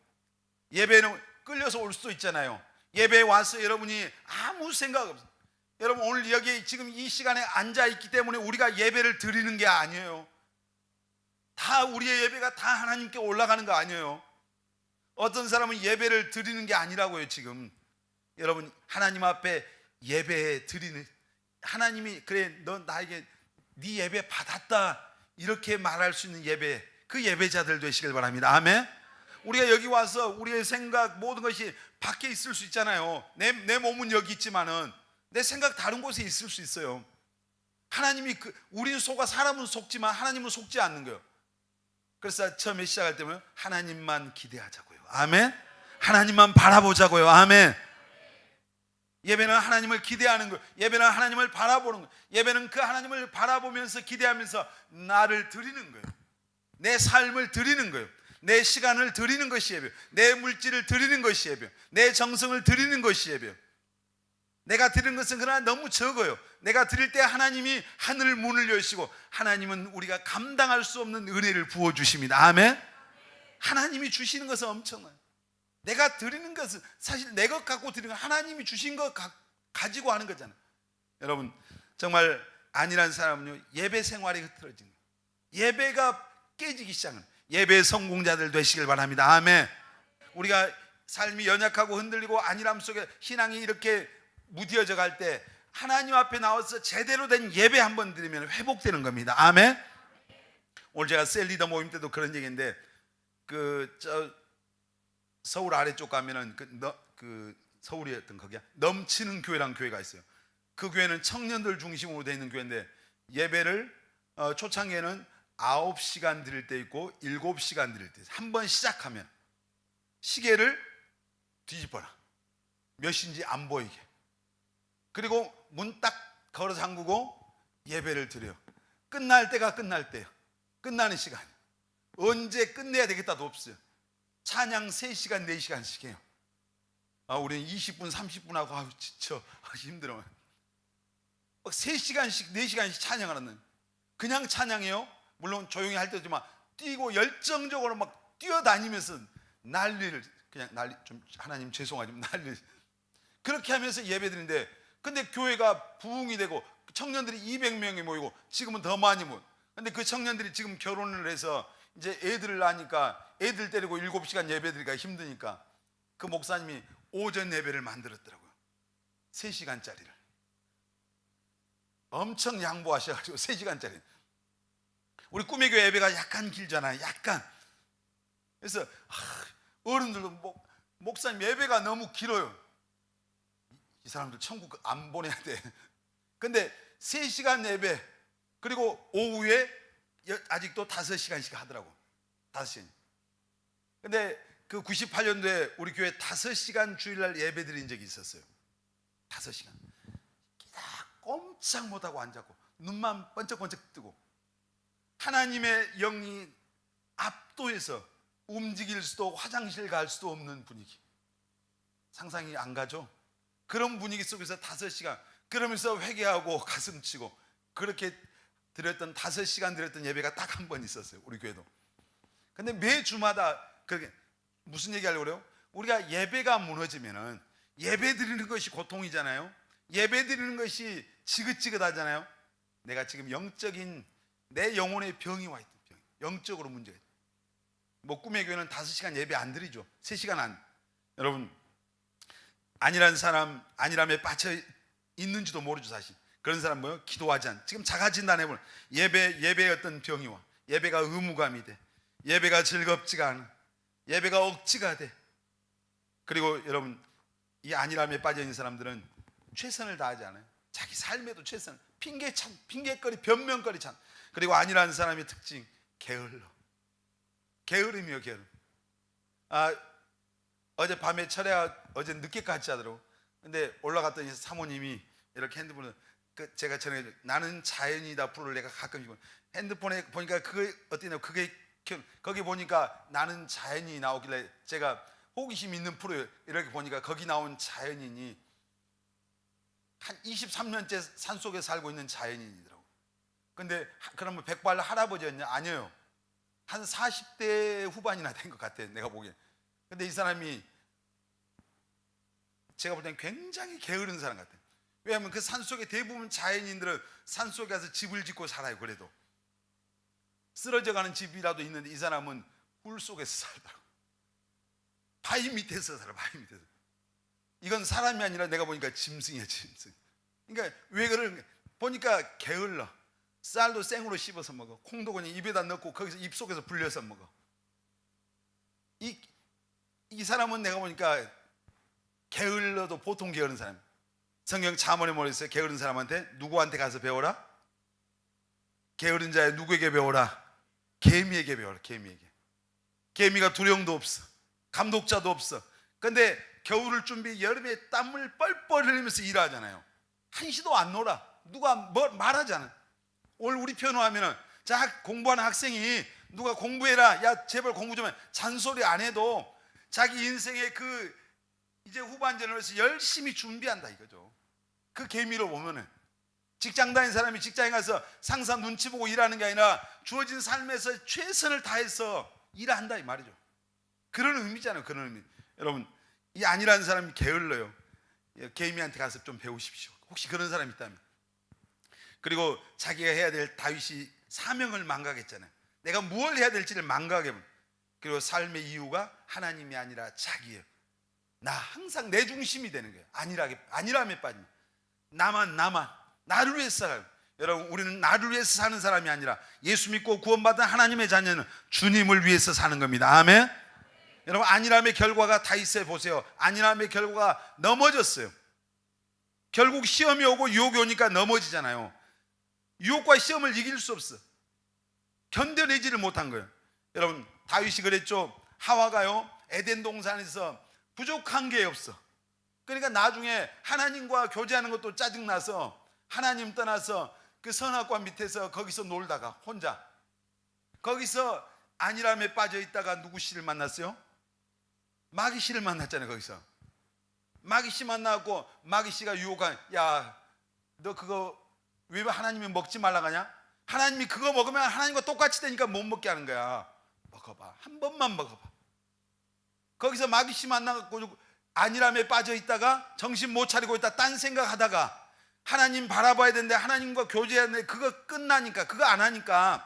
예배는 끌려서 올 수도 있잖아요. 예배에 와서 여러분이 아무 생각 없어요. 여러분 오늘 여기 지금 이 시간에 앉아 있기 때문에 우리가 예배를 드리는 게 아니에요. 다 우리의 예배가 다 하나님께 올라가는 거 아니에요. 어떤 사람은 예배를 드리는 게 아니라고요. 지금 여러분 하나님 앞에 예배 드리는, 하나님이 그래 너 나에게 네 예배 받았다 이렇게 말할 수 있는 예배, 그 예배자들 되시길 바랍니다. 아멘. 우리가 여기 와서 우리의 생각 모든 것이 밖에 있을 수 있잖아요. 내 몸은 여기 있지만은 내 생각 다른 곳에 있을 수 있어요. 하나님이 우리는 속아 사람은 속지만 하나님은 속지 않는 거예요. 그래서 처음에 시작할 때면 하나님만 기대하자고요. 아멘. 하나님만 바라보자고요. 아멘. 예배는 하나님을 기대하는 거예요. 예배는 하나님을 바라보는 거예요. 예배는 그 하나님을 바라보면서 기대하면서 나를 드리는 거예요. 내 삶을 드리는 거예요. 내 시간을 드리는 것이 예배예요. 내 물질을 드리는 것이 예배예요. 내 정성을 드리는 것이 예배예요. 내가 드리는 것은 그러나 너무 적어요. 내가 드릴 때 하나님이 하늘 문을 여시고 하나님은 우리가 감당할 수 없는 은혜를 부어주십니다. 아멘. 하나님이 주시는 것은 엄청나요. 내가 드리는 것은 사실 내 것 갖고 드리는 건 하나님이 주신 것 가지고 하는 거잖아요. 여러분 정말 아니란 사람은요 예배 생활이 흐트러진 거예요. 예배가 깨지기 시작은 예배 성공자들 되시길 바랍니다. 아멘. 우리가 삶이 연약하고 흔들리고 안일함 속에 신앙이 이렇게 무뎌져 갈 때 하나님 앞에 나와서 제대로 된 예배 한번 드리면 회복되는 겁니다. 아멘. 오늘 제가 셀리더 모임 때도 그런 얘기인데 서울 아래쪽 가면은 서울이었던 거기야 넘치는 교회란 교회가 있어요. 그 교회는 청년들 중심으로 되어 있는 교회인데 예배를 초창기에는 9시간 드릴 때 있고 7시간 드릴 때, 한 번 시작하면 시계를 뒤집어라, 몇 시인지 안 보이게. 그리고 문 딱 걸어 잠그고 예배를 드려요. 끝날 때가 끝날 때요. 끝나는 시간 언제 끝내야 되겠다도 없어요. 찬양 3시간 4시간씩 해요. 우리는 20분 30분 하고 지쳐 힘들어. 막 3시간씩 4시간씩 찬양을 하는, 그냥 찬양해요. 물론 조용히 할 때지만 뛰고 열정적으로 막 뛰어다니면서 난리를 그냥 좀 하나님 죄송하지만 난리 그렇게 하면서 예배드리는데, 근데 교회가 부흥이 되고 청년들이 200명이 모이고 지금은 더 많이 모여. 근데 그 청년들이 지금 결혼을 해서 이제 애들을 낳으니까 애들 데리고 7시간 예배드리기가 힘드니까 그 목사님이 오전 예배를 만들었더라고요. 3시간짜리를 엄청 양보하셔가지고 3시간짜리. 우리 꿈의 교회 예배가 약간 길잖아요. 약간. 그래서 어른들도 목사님 예배가 너무 길어요. 이 사람들 천국 안 보내야 돼. 근데 3시간 예배, 그리고 오후에 아직도 5시간씩 하더라고. 5시간. 근데 그 98년도에 우리 교회 5시간 주일날 예배 드린 적이 있었어요. 5시간. 다 꼼짝 못하고 앉았고 눈만 번쩍번쩍 뜨고 하나님의 영이 압도해서 움직일 수도 화장실 갈 수도 없는 분위기. 상상이 안 가죠? 그런 분위기 속에서 5시간 그러면서 회개하고 가슴치고 그렇게 드렸던 5시간 드렸던 예배가 딱 한 번 있었어요. 우리 교회도. 근데 매 주마다 그렇게 무슨 얘기하려고 그래요? 우리가 예배가 무너지면은 예배 드리는 것이 고통이잖아요. 예배 드리는 것이 지긋지긋하잖아요. 내가 지금 영적인 내 영혼의 병이 와 있다. 영적으로 문제가 있다. 꿈의 교회는 5시간 예배 안 드리죠. 3시간 안. 여러분 아니란 사람 아니람에 빠져 있는지도 모르죠. 사실 그런 사람 뭐요? 기도하지 않. 지금 자가진단 해보면 예배의 어떤 병이 와. 예배가 의무감이 돼. 예배가 즐겁지가 않아. 예배가 억지가 돼. 그리고 여러분 이 안일함에 빠져 있는 사람들은 최선을 다하지 않아요. 자기 삶에도 최선, 핑계거리, 변명거리 참. 그리고 안일한 사람의 특징, 게을러. 게으름이요, 게으름. 어제 밤에 철야 어제 늦게까지 하더라고. 근데 올라갔더니 사모님이 이렇게 핸드폰을 제가 전에 나는 자연이다 프로를 내가 가끔 이거 핸드폰에 보니까 그게 어때요? 그게 거기 보니까 나는 자연이 나오길래 제가 호기심 있는 프로 이렇게 보니까 거기 나온 자연인이 한 23년째 산속에 살고 있는 자연인이더라고. 근데 그러면 백발 할아버지였냐? 아니에요. 한 40대 후반이나 된 것 같아, 내가 보기엔. 근데 이 사람이 제가 볼 땐 굉장히 게으른 사람 같아요. 왜냐하면 그 산속에 대부분 자연인들은 산속에 가서 집을 짓고 살아요. 그래도 쓰러져가는 집이라도 있는데 이 사람은 물 속에서 살더라고. 바위 밑에서 살아. 바위 밑에서. 이건 사람이 아니라 내가 보니까 짐승이야, 짐승. 그러니까 왜 그러는가 보니까 게을러. 쌀도 생으로 씹어서 먹어. 콩도 그냥 입에다 넣고 거기서 입속에서 불려서 먹어. 이 사람은 내가 보니까 게을러도 보통 게으른 사람. 성경 잠언에 뭐라 했어요? 게으른 사람한테 누구한테 가서 배워라? 게으른 자야 누구에게 배워라? 개미에게 배워라. 개미에게. 개미가 두령도 없어. 감독자도 없어. 근데 겨울을 준비 여름에 땀을 뻘뻘 흘리면서 일하잖아요. 한시도 안 놀아. 누가 뭐 말하잖아. 오늘 우리 표현하면은 자, 공부하는 학생이 누가 공부해라, 야 제발 공부 좀 해, 잔소리 안 해도 자기 인생의 그 이제 후반전을 위해서 열심히 준비한다 이거죠. 그 개미로 보면은 직장 다니는 사람이 직장에 가서 상사 눈치 보고 일하는 게 아니라 주어진 삶에서 최선을 다해서 일한다 이 말이죠. 그런 의미잖아요. 그런 의미. 여러분, 이 아니라는 사람이 게을러요. 개미한테 가서 좀 배우십시오. 혹시 그런 사람이 있다면. 그리고 자기가 해야 될 다윗이 사명을 망각했잖아요. 내가 무엇을 해야 될지를 망각해버려. 그리고 삶의 이유가 하나님이 아니라 자기예요. 나 항상 내 중심이 되는 거예요. 안일함에 빠지면 나만 나를 위해서 살아요. 여러분, 우리는 나를 위해서 사는 사람이 아니라 예수 믿고 구원받은 하나님의 자녀는 주님을 위해서 사는 겁니다. 아멘. 여러분, 안일함의 결과가 다윗에 보세요. 안일함의 결과가 넘어졌어요. 결국 시험이 오고 유혹이 오니까 넘어지잖아요. 유혹과 시험을 이길 수 없어. 견뎌내지를 못한 거예요. 여러분, 다윗이 그랬죠. 하와가요 에덴 동산에서 부족한 게 없어. 그러니까 나중에 하나님과 교제하는 것도 짜증나서 하나님 떠나서 그 선악과 밑에서 거기서 놀다가 혼자 거기서 안일함에 빠져 있다가 누구 씨를 만났어요? 마귀 씨를 만났잖아요. 거기서 마귀 씨 만나고 마귀 씨가 유혹한, 야 너 그거 왜 하나님이 먹지 말라고 하냐? 하나님이 그거 먹으면 하나님과 똑같이 되니까 못 먹게 하는 거야. 먹어봐, 한 번만 먹어봐. 거기서 마귀 씨 만나고 안일함에 빠져 있다가 정신 못 차리고 있다 딴 생각하다가 하나님 바라봐야 되는데 하나님과 교제해야 되는데 그거 끝나니까, 그거 안 하니까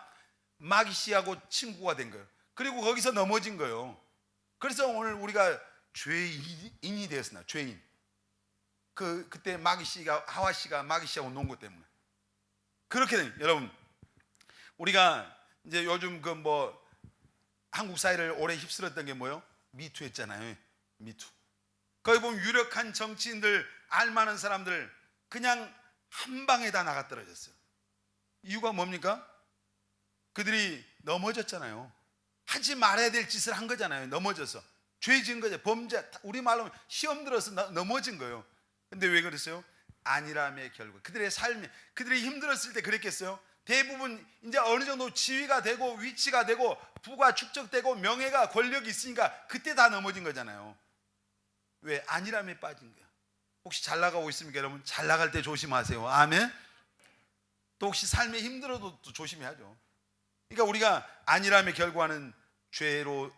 마귀 씨하고 친구가 된 거예요. 그리고 거기서 넘어진 거예요. 그래서 오늘 우리가 죄인이 되었으나, 죄인. 그때 마귀 씨가, 하와 씨가 마귀 씨하고 논 것 때문에 그렇게 된. 여러분, 우리가 이제 요즘 그 뭐 한국 사회를 오래 휩쓸었던 게 뭐요? 미투 했잖아요. 미투. 거기 보면 유력한 정치인들, 알만한 사람들 그냥 한 방에 다 나가 떨어졌어요. 이유가 뭡니까? 그들이 넘어졌잖아요. 하지 말아야 될 짓을 한 거잖아요. 넘어져서 죄 지은 거죠. 범죄, 우리말로 시험 들어서 넘어진 거예요. 근데 왜 그랬어요? 안일함의 결과. 그들의 삶이, 그들이 힘들었을 때 그랬겠어요? 대부분 이제 어느 정도 지위가 되고 위치가 되고 부가 축적되고 명예가, 권력이 있으니까 그때 다 넘어진 거잖아요. 왜? 안일함에 빠진 거야. 혹시 잘 나가고 있습니까, 여러분? 잘 나갈 때 조심하세요. 아멘. 또 혹시 삶에 힘들어도 또 조심해야죠. 그러니까 우리가 안일함의 결과는 죄로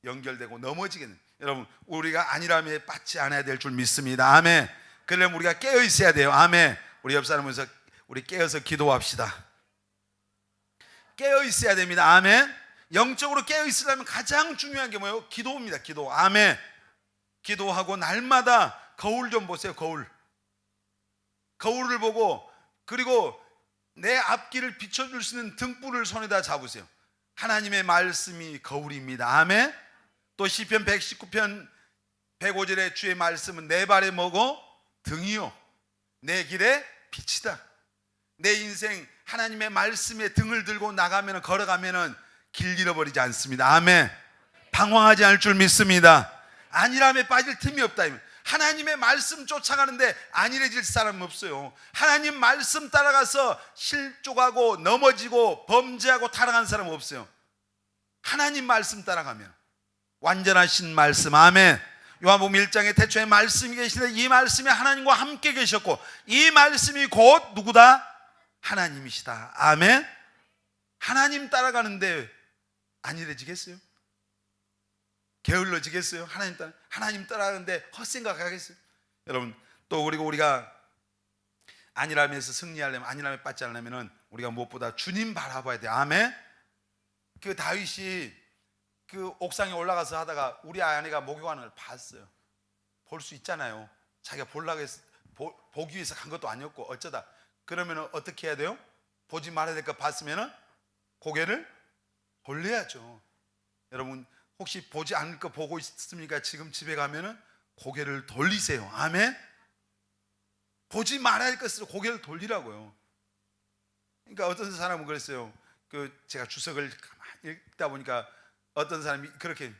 연결되고 넘어지겠는. 여러분, 우리가 안일함에 빠지지 않아야 될 줄 믿습니다. 아멘. 그러려면 우리가 깨어 있어야 돼요. 아멘. 우리 옆 사람에서 우리 깨어서 기도합시다. 깨어 있어야 됩니다. 아멘. 영적으로 깨어 있으려면 가장 중요한 게 뭐예요? 기도입니다. 기도. 아멘. 기도하고 날마다 거울 좀 보세요. 거울을 보고, 그리고 내 앞길을 비춰줄 수 있는 등불을 손에다 잡으세요. 하나님의 말씀이 거울입니다. 아멘. 또 시편 119편 105절에 주의 말씀은 내 발에 뭐고? 등이요 내 길에 빛이다. 내 인생 하나님의 말씀에 등을 들고 나가면, 걸어가면 길 잃어버리지 않습니다. 아멘. 방황하지 않을 줄 믿습니다. 안일함에 빠질 틈이 없다. 하나님의 말씀 쫓아가는데 안일해질 사람은 없어요. 하나님 말씀 따라가서 실족하고 넘어지고 범죄하고 타락한 사람은 없어요. 하나님 말씀 따라가면 완전하신 말씀, 아멘. 요한복음 1장에 태초에 말씀이 계시는데 이 말씀이 하나님과 함께 계셨고 이 말씀이 곧 누구다? 하나님이시다. 아멘. 하나님 따라가는데 안일해지겠어요? 게을러지겠어요? 하나님 따라가는데 헛생각하겠어요? 여러분, 또 그리고 우리가 안일함에서 승리하려면, 안일함에 빠지지 않으려면 우리가 무엇보다 주님 바라봐야 돼요. 아멘. 그 다윗이 그 옥상에 올라가서 하다가 우리 아내가 목욕하는 걸 봤어요. 볼 수 있잖아요. 자기가 보려고 해서 보기 위해서 간 것도 아니었고 어쩌다. 그러면 어떻게 해야 돼요? 보지 말아야 될 거 봤으면 고개를 돌려야죠. 여러분, 혹시 보지 않을 거 보고 있습니까? 지금 집에 가면은 고개를 돌리세요. 아멘. 보지 말아야 할 것으로 고개를 돌리라고요. 그러니까 어떤 사람은 그랬어요. 제가 주석을 가만히 읽다 보니까 어떤 사람이 그렇게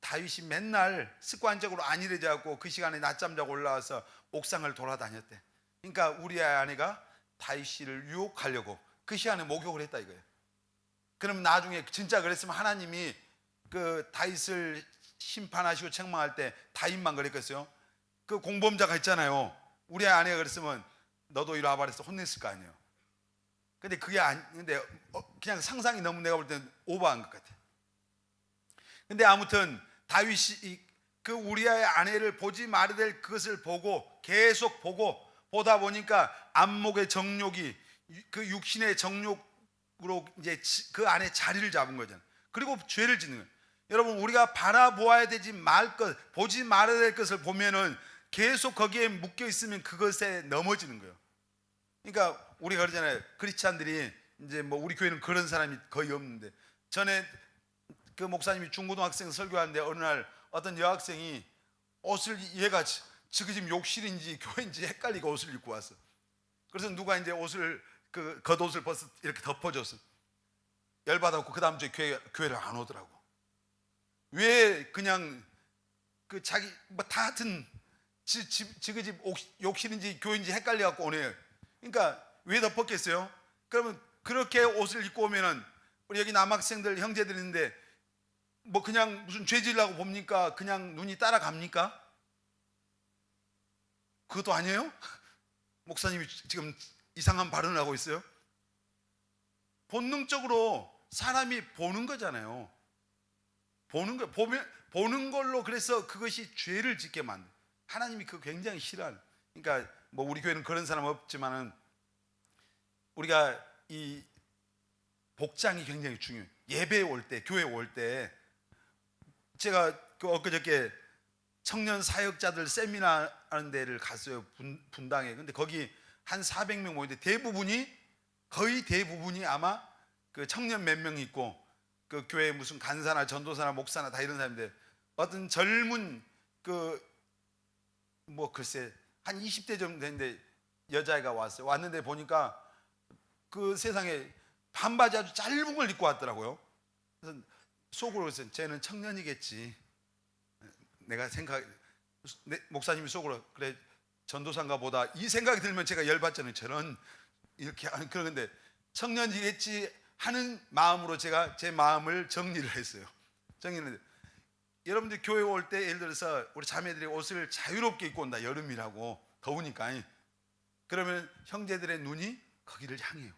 다윗이 맨날 습관적으로 안일해져 갖고 그 시간에 낮잠 자고 올라와서 옥상을 돌아다녔대. 그러니까 우리 아내가 다윗을 유혹하려고 그 시간에 목욕을 했다 이거예요. 그럼 나중에 진짜 그랬으면 하나님이 그 다윗을 심판하시고 책망할 때 다윗만 그랬겠어요? 그 공범자가 있잖아요. 우리 아내가 그랬으면 너도 이리 와봐 그래서 혼냈을 거 아니에요. 근데 그게 근데 그냥 상상이 너무 내가 볼 때는 오버한 것 같아. 근데 아무튼 다윗이 그 우리아의 아내를 보지 말아야 될 그것을 보고 계속 보다 보니까 안목의 정욕이 그 육신의 정욕으로 이제 그 안에 자리를 잡은 거잖아요. 그리고 죄를 짓는 거예요. 여러분, 우리가 바라보아야 되지 말 것, 보지 말아야 될 것을 보면은 계속 거기에 묶여 있으면 그것에 넘어지는 거예요. 그러니까 우리가 그러잖아요. 크리스찬들이 이제 뭐 우리 교회는 그런 사람이 거의 없는데, 전에 그 목사님이 중고등학생 설교하는데 어느 날 어떤 여학생이 옷을, 얘가 지금 욕실인지 교회인지 헷갈리고 옷을 입고 왔어. 그래서 누가 이제 옷을 그 겉옷을 벗어 이렇게 덮어줬어. 열받았고 그 다음 주에 교회를 안 오더라고. 왜 그냥 그 자기 뭐 다 같은 지그 집 욕실인지 교회인지 헷갈려 갖고 오네요. 그러니까 왜 덮었겠어요? 그러면 그렇게 옷을 입고 오면은 우리 여기 남학생들 형제들 있는데 뭐 그냥 무슨 죄 지으려고 봅니까? 그냥 눈이 따라갑니까? 그것도 아니에요? 목사님이 지금 이상한 발언을 하고 있어요. 본능적으로 사람이 보는 거잖아요. 보는 걸로 그래서 그것이 죄를 짓게 만든. 하나님이 그거 굉장히 싫어하는. 그러니까 뭐 우리 교회는 그런 사람 없지만은 우리가 이 복장이 굉장히 중요해요. 예배에 올 때, 교회에 올 때, 제가 그 엊그저께 청년 사역자들 세미나 하는 데를 갔어요. 분당에. 근데 거기 한 400명 모이는데 거의 대부분이 아마 그 청년 몇 명 있고 그 교회 무슨 간사나 전도사나 목사나 다 이런 사람인데, 어떤 젊은 뭐 글쎄 한 20대 정도 됐는데 여자애가 왔어요. 왔는데 보니까 그 세상에 반바지 아주 짧은 걸 입고 왔더라고요. 그래서 속으로 그랬어요. 쟤는 청년이겠지. 내가 목사님이 속으로 그래 전도사인가 보다 이 생각이 들면 제가 열받잖아요. 저는 이렇게 하는 그런데 청년이겠지 하는 마음으로 제가 제 마음을 정리를 했어요. 정리를. 여러분들 교회 올 때 예를 들어서 우리 자매들이 옷을 자유롭게 입고 온다. 여름이라고 더우니까. 그러면 형제들의 눈이 거기를 향해요.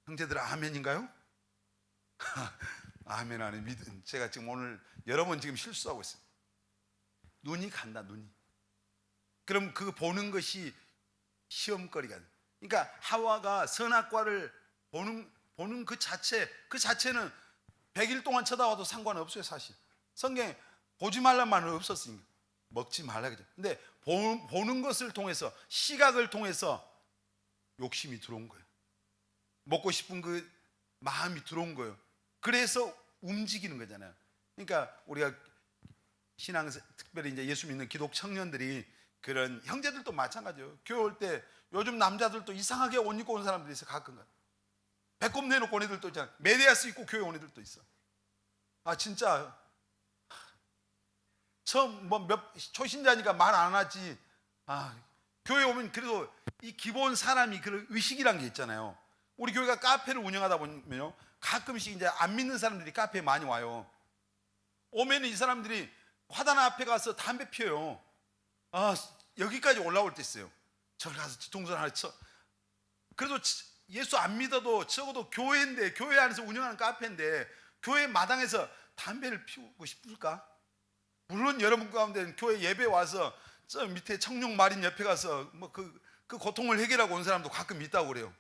형제들 아멘인가요? 아멘 안에 믿음. 제가 지금 오늘 여러 번 지금 실수하고 있어요. 눈이 간다. 눈이. 그럼 그 보는 것이 시험거리가. 그러니까 하와가 선악과를 보는 그 자체는 100일 동안 쳐다봐도 상관없어요. 사실 성경에 보지 말란 말은 없었으니까 먹지 말라 그죠. 근데 보는 것을 통해서, 시각을 통해서 욕심이 들어온 거예요. 먹고 싶은 그 마음이 들어온 거예요. 그래서 움직이는 거잖아요. 그러니까 우리가 신앙, 특별히 이제 예수 믿는 기독 청년들이, 그런 형제들도 마찬가지예요. 교회 올 때 요즘 남자들도 이상하게 옷 입고 온 사람들이 있어. 가끔 배꼽 내놓고 온 애들도 있잖아. 메리아스 입고 교회 온 애들도 있어. 아 진짜 처음 초신자니까 말 안 하지. 교회 오면 그래도 이 기본 사람이 그런 의식이란 게 있잖아요. 우리 교회가 카페를 운영하다 보면요, 가끔씩 이제 안 믿는 사람들이 카페에 많이 와요. 오면은 이 사람들이 화단 앞에 가서 담배 피워요. 여기까지 올라올 때 있어요. 저기 가서 뒤통수 하나 쳐. 그래도 예수 안 믿어도 적어도 교회인데, 교회 안에서 운영하는 카페인데 교회 마당에서 담배를 피우고 싶을까? 물론 여러분 가운데는 교회 예배 와서 저 밑에 청룡 마린 옆에 가서 뭐 그 고통을 해결하고 온 사람도 가끔 있다고 그래요.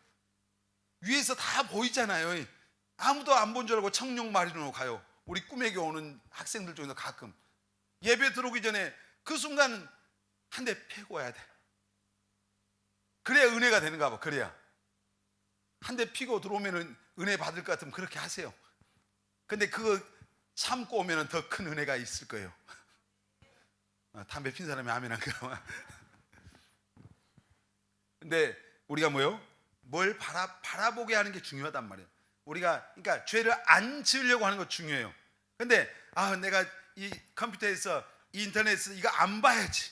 위에서 다 보이잖아요. 아무도 안 본 줄 알고 청룡 마린으로 가요. 우리 꿈에게 오는 학생들 중에서 가끔 예배 들어오기 전에 그 순간 한 대 패고 와야 돼. 그래야 은혜가 되는가 봐. 그래야 한 대 피고 들어오면 은혜 받을 것 같으면 그렇게 하세요. 근데 그거 참고 오면 더 큰 은혜가 있을 거예요. 담배 핀 사람이 아멘 안 그러면. 근데 우리가 뭘 바라보게 하는 게 중요하단 말이에요. 우리가 그러니까 죄를 안 지으려고 하는 거 중요해요. 근데 내가 이 컴퓨터에서 이 인터넷에서 이거 안 봐야지.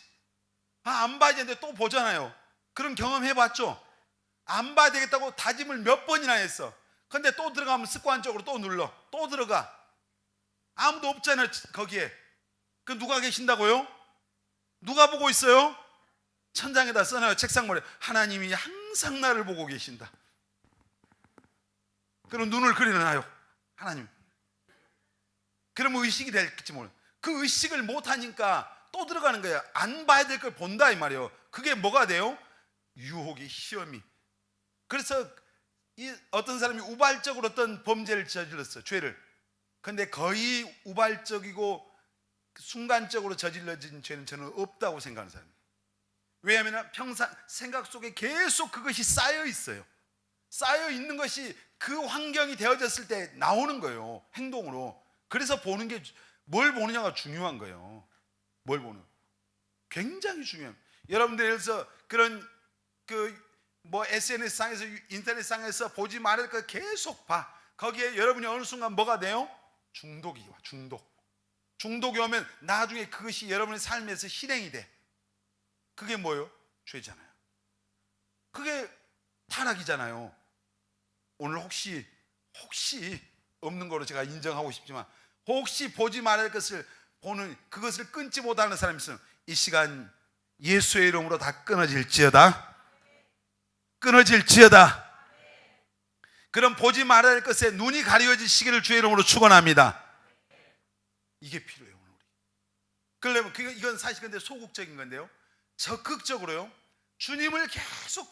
안 봐야 되는데 또 보잖아요. 그런 경험 해봤죠? 안 봐야 되겠다고 다짐을 몇 번이나 했어. 근데 또 들어가면 습관적으로 또 눌러. 또 들어가. 아무도 없잖아요 거기에. 그 누가 계신다고요? 누가 보고 있어요? 천장에다 써놔요. 책상머리에. 하나님이 항상 나를 보고 계신다. 그럼 눈을 그려놔요. 하나님. 그러면 의식이 될지 몰라요. 그 의식을 못하니까 또 들어가는 거예요. 안 봐야 될 걸 본다 이 말이에요. 그게 뭐가 돼요? 유혹이, 시험이. 그래서 어떤 사람이 우발적으로 어떤 범죄를 저질렀어요. 죄를. 근데 거의 우발적이고 순간적으로 저질러진 죄는 저는 없다고 생각하는 사람이에요. 왜냐하면 평상 생각 속에 계속 그것이 쌓여 있어요. 쌓여 있는 것이 그 환경이 되어졌을 때 나오는 거예요. 행동으로. 그래서 보는 게 뭘 보느냐가 중요한 거예요. 뭘 보는? 굉장히 중요해요. 여러분들에서 그런 SNS 상에서 인터넷 상에서 보지 말을 거 계속 봐. 거기에 여러분이 어느 순간 뭐가 돼요? 중독이 와. 중독이 오면 나중에 그것이 여러분의 삶에서 실행이 돼. 그게 뭐예요? 죄잖아요. 그게 타락이잖아요. 오늘 혹시 없는 거로 제가 인정하고 싶지만 혹시 보지 말아야 할 것을 보는 그것을 끊지 못하는 사람이 있으면 이 시간 예수의 이름으로 다 끊어질지어다. 그럼 보지 말아야 할 것에 눈이 가려질 시기를 주의 이름으로 축원합니다. 이게 필요해요 오늘 우리. 그러려면 이건 사실 근데 소극적인 건데요. 적극적으로요. 주님을 계속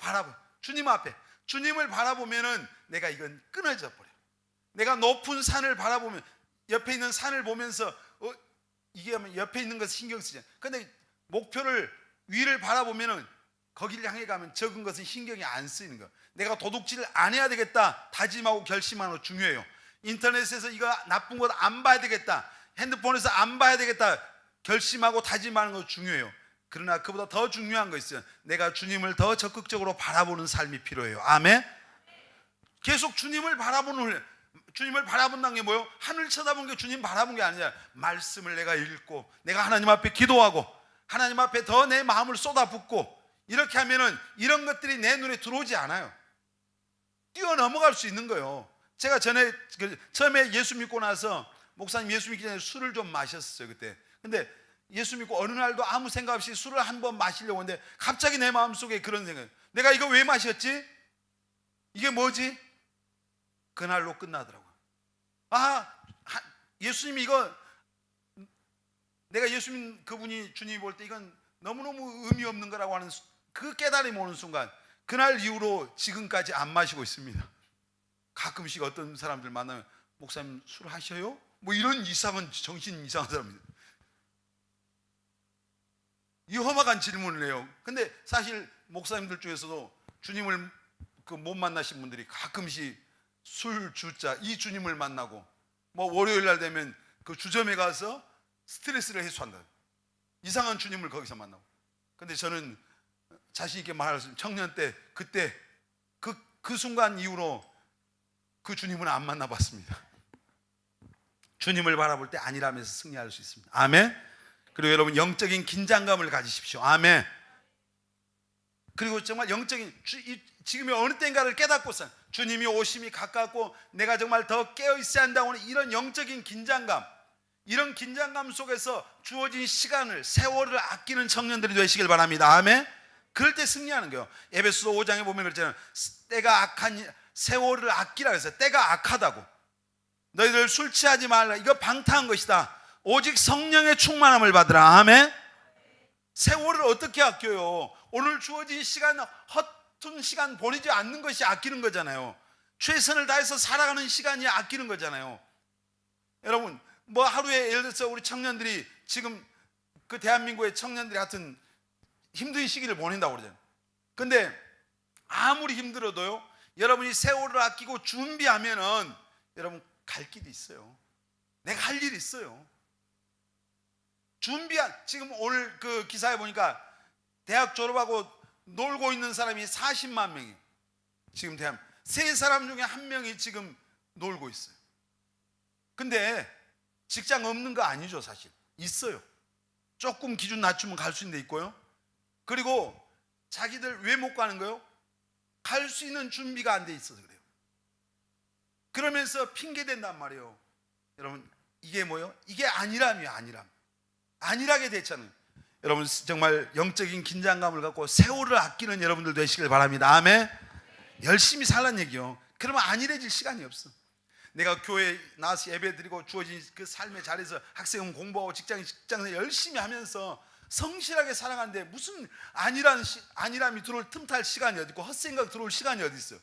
주님 앞에 주님을 바라보면은 내가 이건 끊어져 버려. 내가 높은 산을 바라보면 옆에 있는 산을 보면서 이게 옆에 있는 것을 신경 쓰잖아요. 근데 목표를 위를 바라보면은 거기를 향해 가면 적은 것은 신경이 안 쓰이는 거예요. 내가 도둑질을 안 해야 되겠다 다짐하고 결심하는 거 중요해요. 인터넷에서 이거 나쁜 것 안 봐야 되겠다, 핸드폰에서 안 봐야 되겠다 결심하고 다짐하는 거 중요해요. 그러나 그보다 더 중요한 거 있어요. 내가 주님을 더 적극적으로 바라보는 삶이 필요해요. 아멘. 계속 주님을 바라본다는 게 뭐예요? 하늘 쳐다본 게 주님 바라본 게 아니라 말씀을 내가 읽고 내가 하나님 앞에 기도하고 하나님 앞에 더 내 마음을 쏟아붓고 이렇게 하면은 이런 것들이 내 눈에 들어오지 않아요. 뛰어넘어갈 수 있는 거예요. 제가 처음에 예수 믿고 나서 목사님 예수 믿기 전에 술을 좀 마셨어요 그때. 근데 예수 믿고 어느 날도 아무 생각 없이 술을 한 번 마시려고 했는데 갑자기 내 마음속에 그런 생각이, 내가 이거 왜 마셨지? 이게 뭐지? 그날로 끝나더라고요. 예수님이 이거 내가 예수 믿는 그분이 주님이 볼 때 이건 너무너무 의미 없는 거라고 하는 그 깨달음이 오는 순간 그날 이후로 지금까지 안 마시고 있습니다. 가끔씩 어떤 사람들 만나면 목사님 술 하셔요? 뭐 이런 정신 이상한 사람입니다. 이 험악한 질문을 해요. 근데 사실 목사님들 중에서도 주님을 못 만나신 분들이 가끔씩 술 주자 이 주님을 만나고 뭐 월요일 날 되면 그 주점에 가서 스트레스를 해소한다. 이상한 주님을 거기서 만나고. 근데 저는 자신 있게 말할 수 있는 청년 때 그때 그 순간 이후로 그 주님은 안 만나봤습니다. 주님을 바라볼 때 아니라면서 승리할 수 있습니다. 아멘. 그리고 여러분 영적인 긴장감을 가지십시오. 아멘. 그리고 정말 영적인 지금이 어느 때인가를 깨닫고서 주님이 오심이 가깝고 내가 정말 더 깨어있어야 한다고 하는 이런 영적인 긴장감, 이런 긴장감 속에서 주어진 시간을, 세월을 아끼는 청년들이 되시길 바랍니다. 아멘. 그럴 때 승리하는 거예요. 에베소서 5장에 보면 그랬잖아요. 때가 악한, 세월을 아끼라 그랬어요. 때가 악하다고. 너희들 술 취하지 말라. 이거 방탕한 것이다. 오직 성령의 충만함을 받으라. 아멘. 세월을 어떻게 아껴요? 오늘 주어진 시간, 허튼 시간 보내지 않는 것이 아끼는 거잖아요. 최선을 다해서 살아가는 시간이 아끼는 거잖아요. 여러분, 뭐 하루에 예를 들어서 우리 청년들이 지금 그 대한민국의 청년들이 하여튼 힘든 시기를 보낸다고 그러잖아요. 근데 아무리 힘들어도요, 여러분이 세월을 아끼고 준비하면은 여러분 갈 길이 있어요. 내가 할 일이 있어요. 지금 오늘 그 기사에 보니까 대학 졸업하고 놀고 있는 사람이 40만 명이에요. 지금 세 사람 중에 한 명이 지금 놀고 있어요. 근데 직장 없는 거 아니죠. 사실 있어요. 조금 기준 낮추면 갈 수 있는 데 있고요. 그리고 자기들 왜 못 가는 거예요? 갈 수 있는 준비가 안 돼 있어서 그래요. 그러면서 핑계 댄단 말이에요. 여러분, 이게 뭐예요? 이게 안일함이에요. 안일하게 됐잖아요. 여러분, 정말 영적인 긴장감을 갖고 세월을 아끼는 여러분들 되시길 바랍니다. 아멘. 열심히 살란 얘기요. 그러면 안일해질 시간이 없어. 내가 교회에 나와서 예배드리고 주어진 그 삶의 자리에서 학생은 공부하고 직장에서 열심히 하면서 성실하게 살아가는데 무슨 안일함이 들어올 틈탈 시간이 어디 있고 헛생각 들어올 시간이 어디 있어요?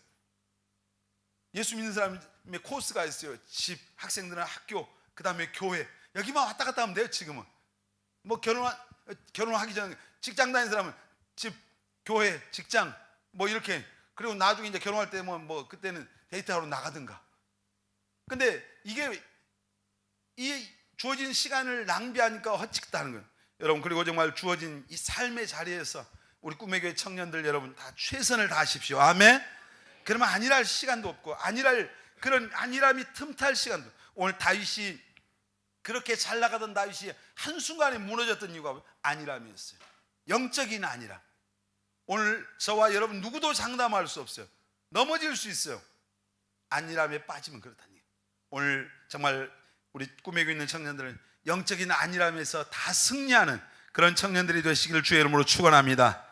예수 믿는 사람의 코스가 있어요. 집, 학생들은 학교, 그 다음에 교회. 여기만 왔다 갔다 하면 돼요. 지금은 뭐 결혼하기 전에 직장 다니는 사람은 집, 교회, 직장 뭐 이렇게. 그리고 나중에 이제 결혼할 때 뭐 그때는 데이트하러 나가든가. 근데 이게 이 주어진 시간을 낭비하니까 헛짓다는 거예요. 여러분, 그리고 정말 주어진 이 삶의 자리에서 우리 꿈의 교회 청년들 여러분 다 최선을 다하십시오. 아멘. 그러면 안일할 시간도 없고 그런 안일함이 틈탈 시간도. 오늘 다윗이 그렇게 잘 나가던 다윗이 한순간에 무너졌던 이유가 안일함이었어요. 영적인 안일함. 오늘 저와 여러분 누구도 장담할 수 없어요. 넘어질 수 있어요. 안일함에 빠지면 그렇다니. 오늘 정말 우리 꿈에 있는 청년들은 영적인 안일함에서 다 승리하는 그런 청년들이 되시기를 주의 이름으로 축원합니다.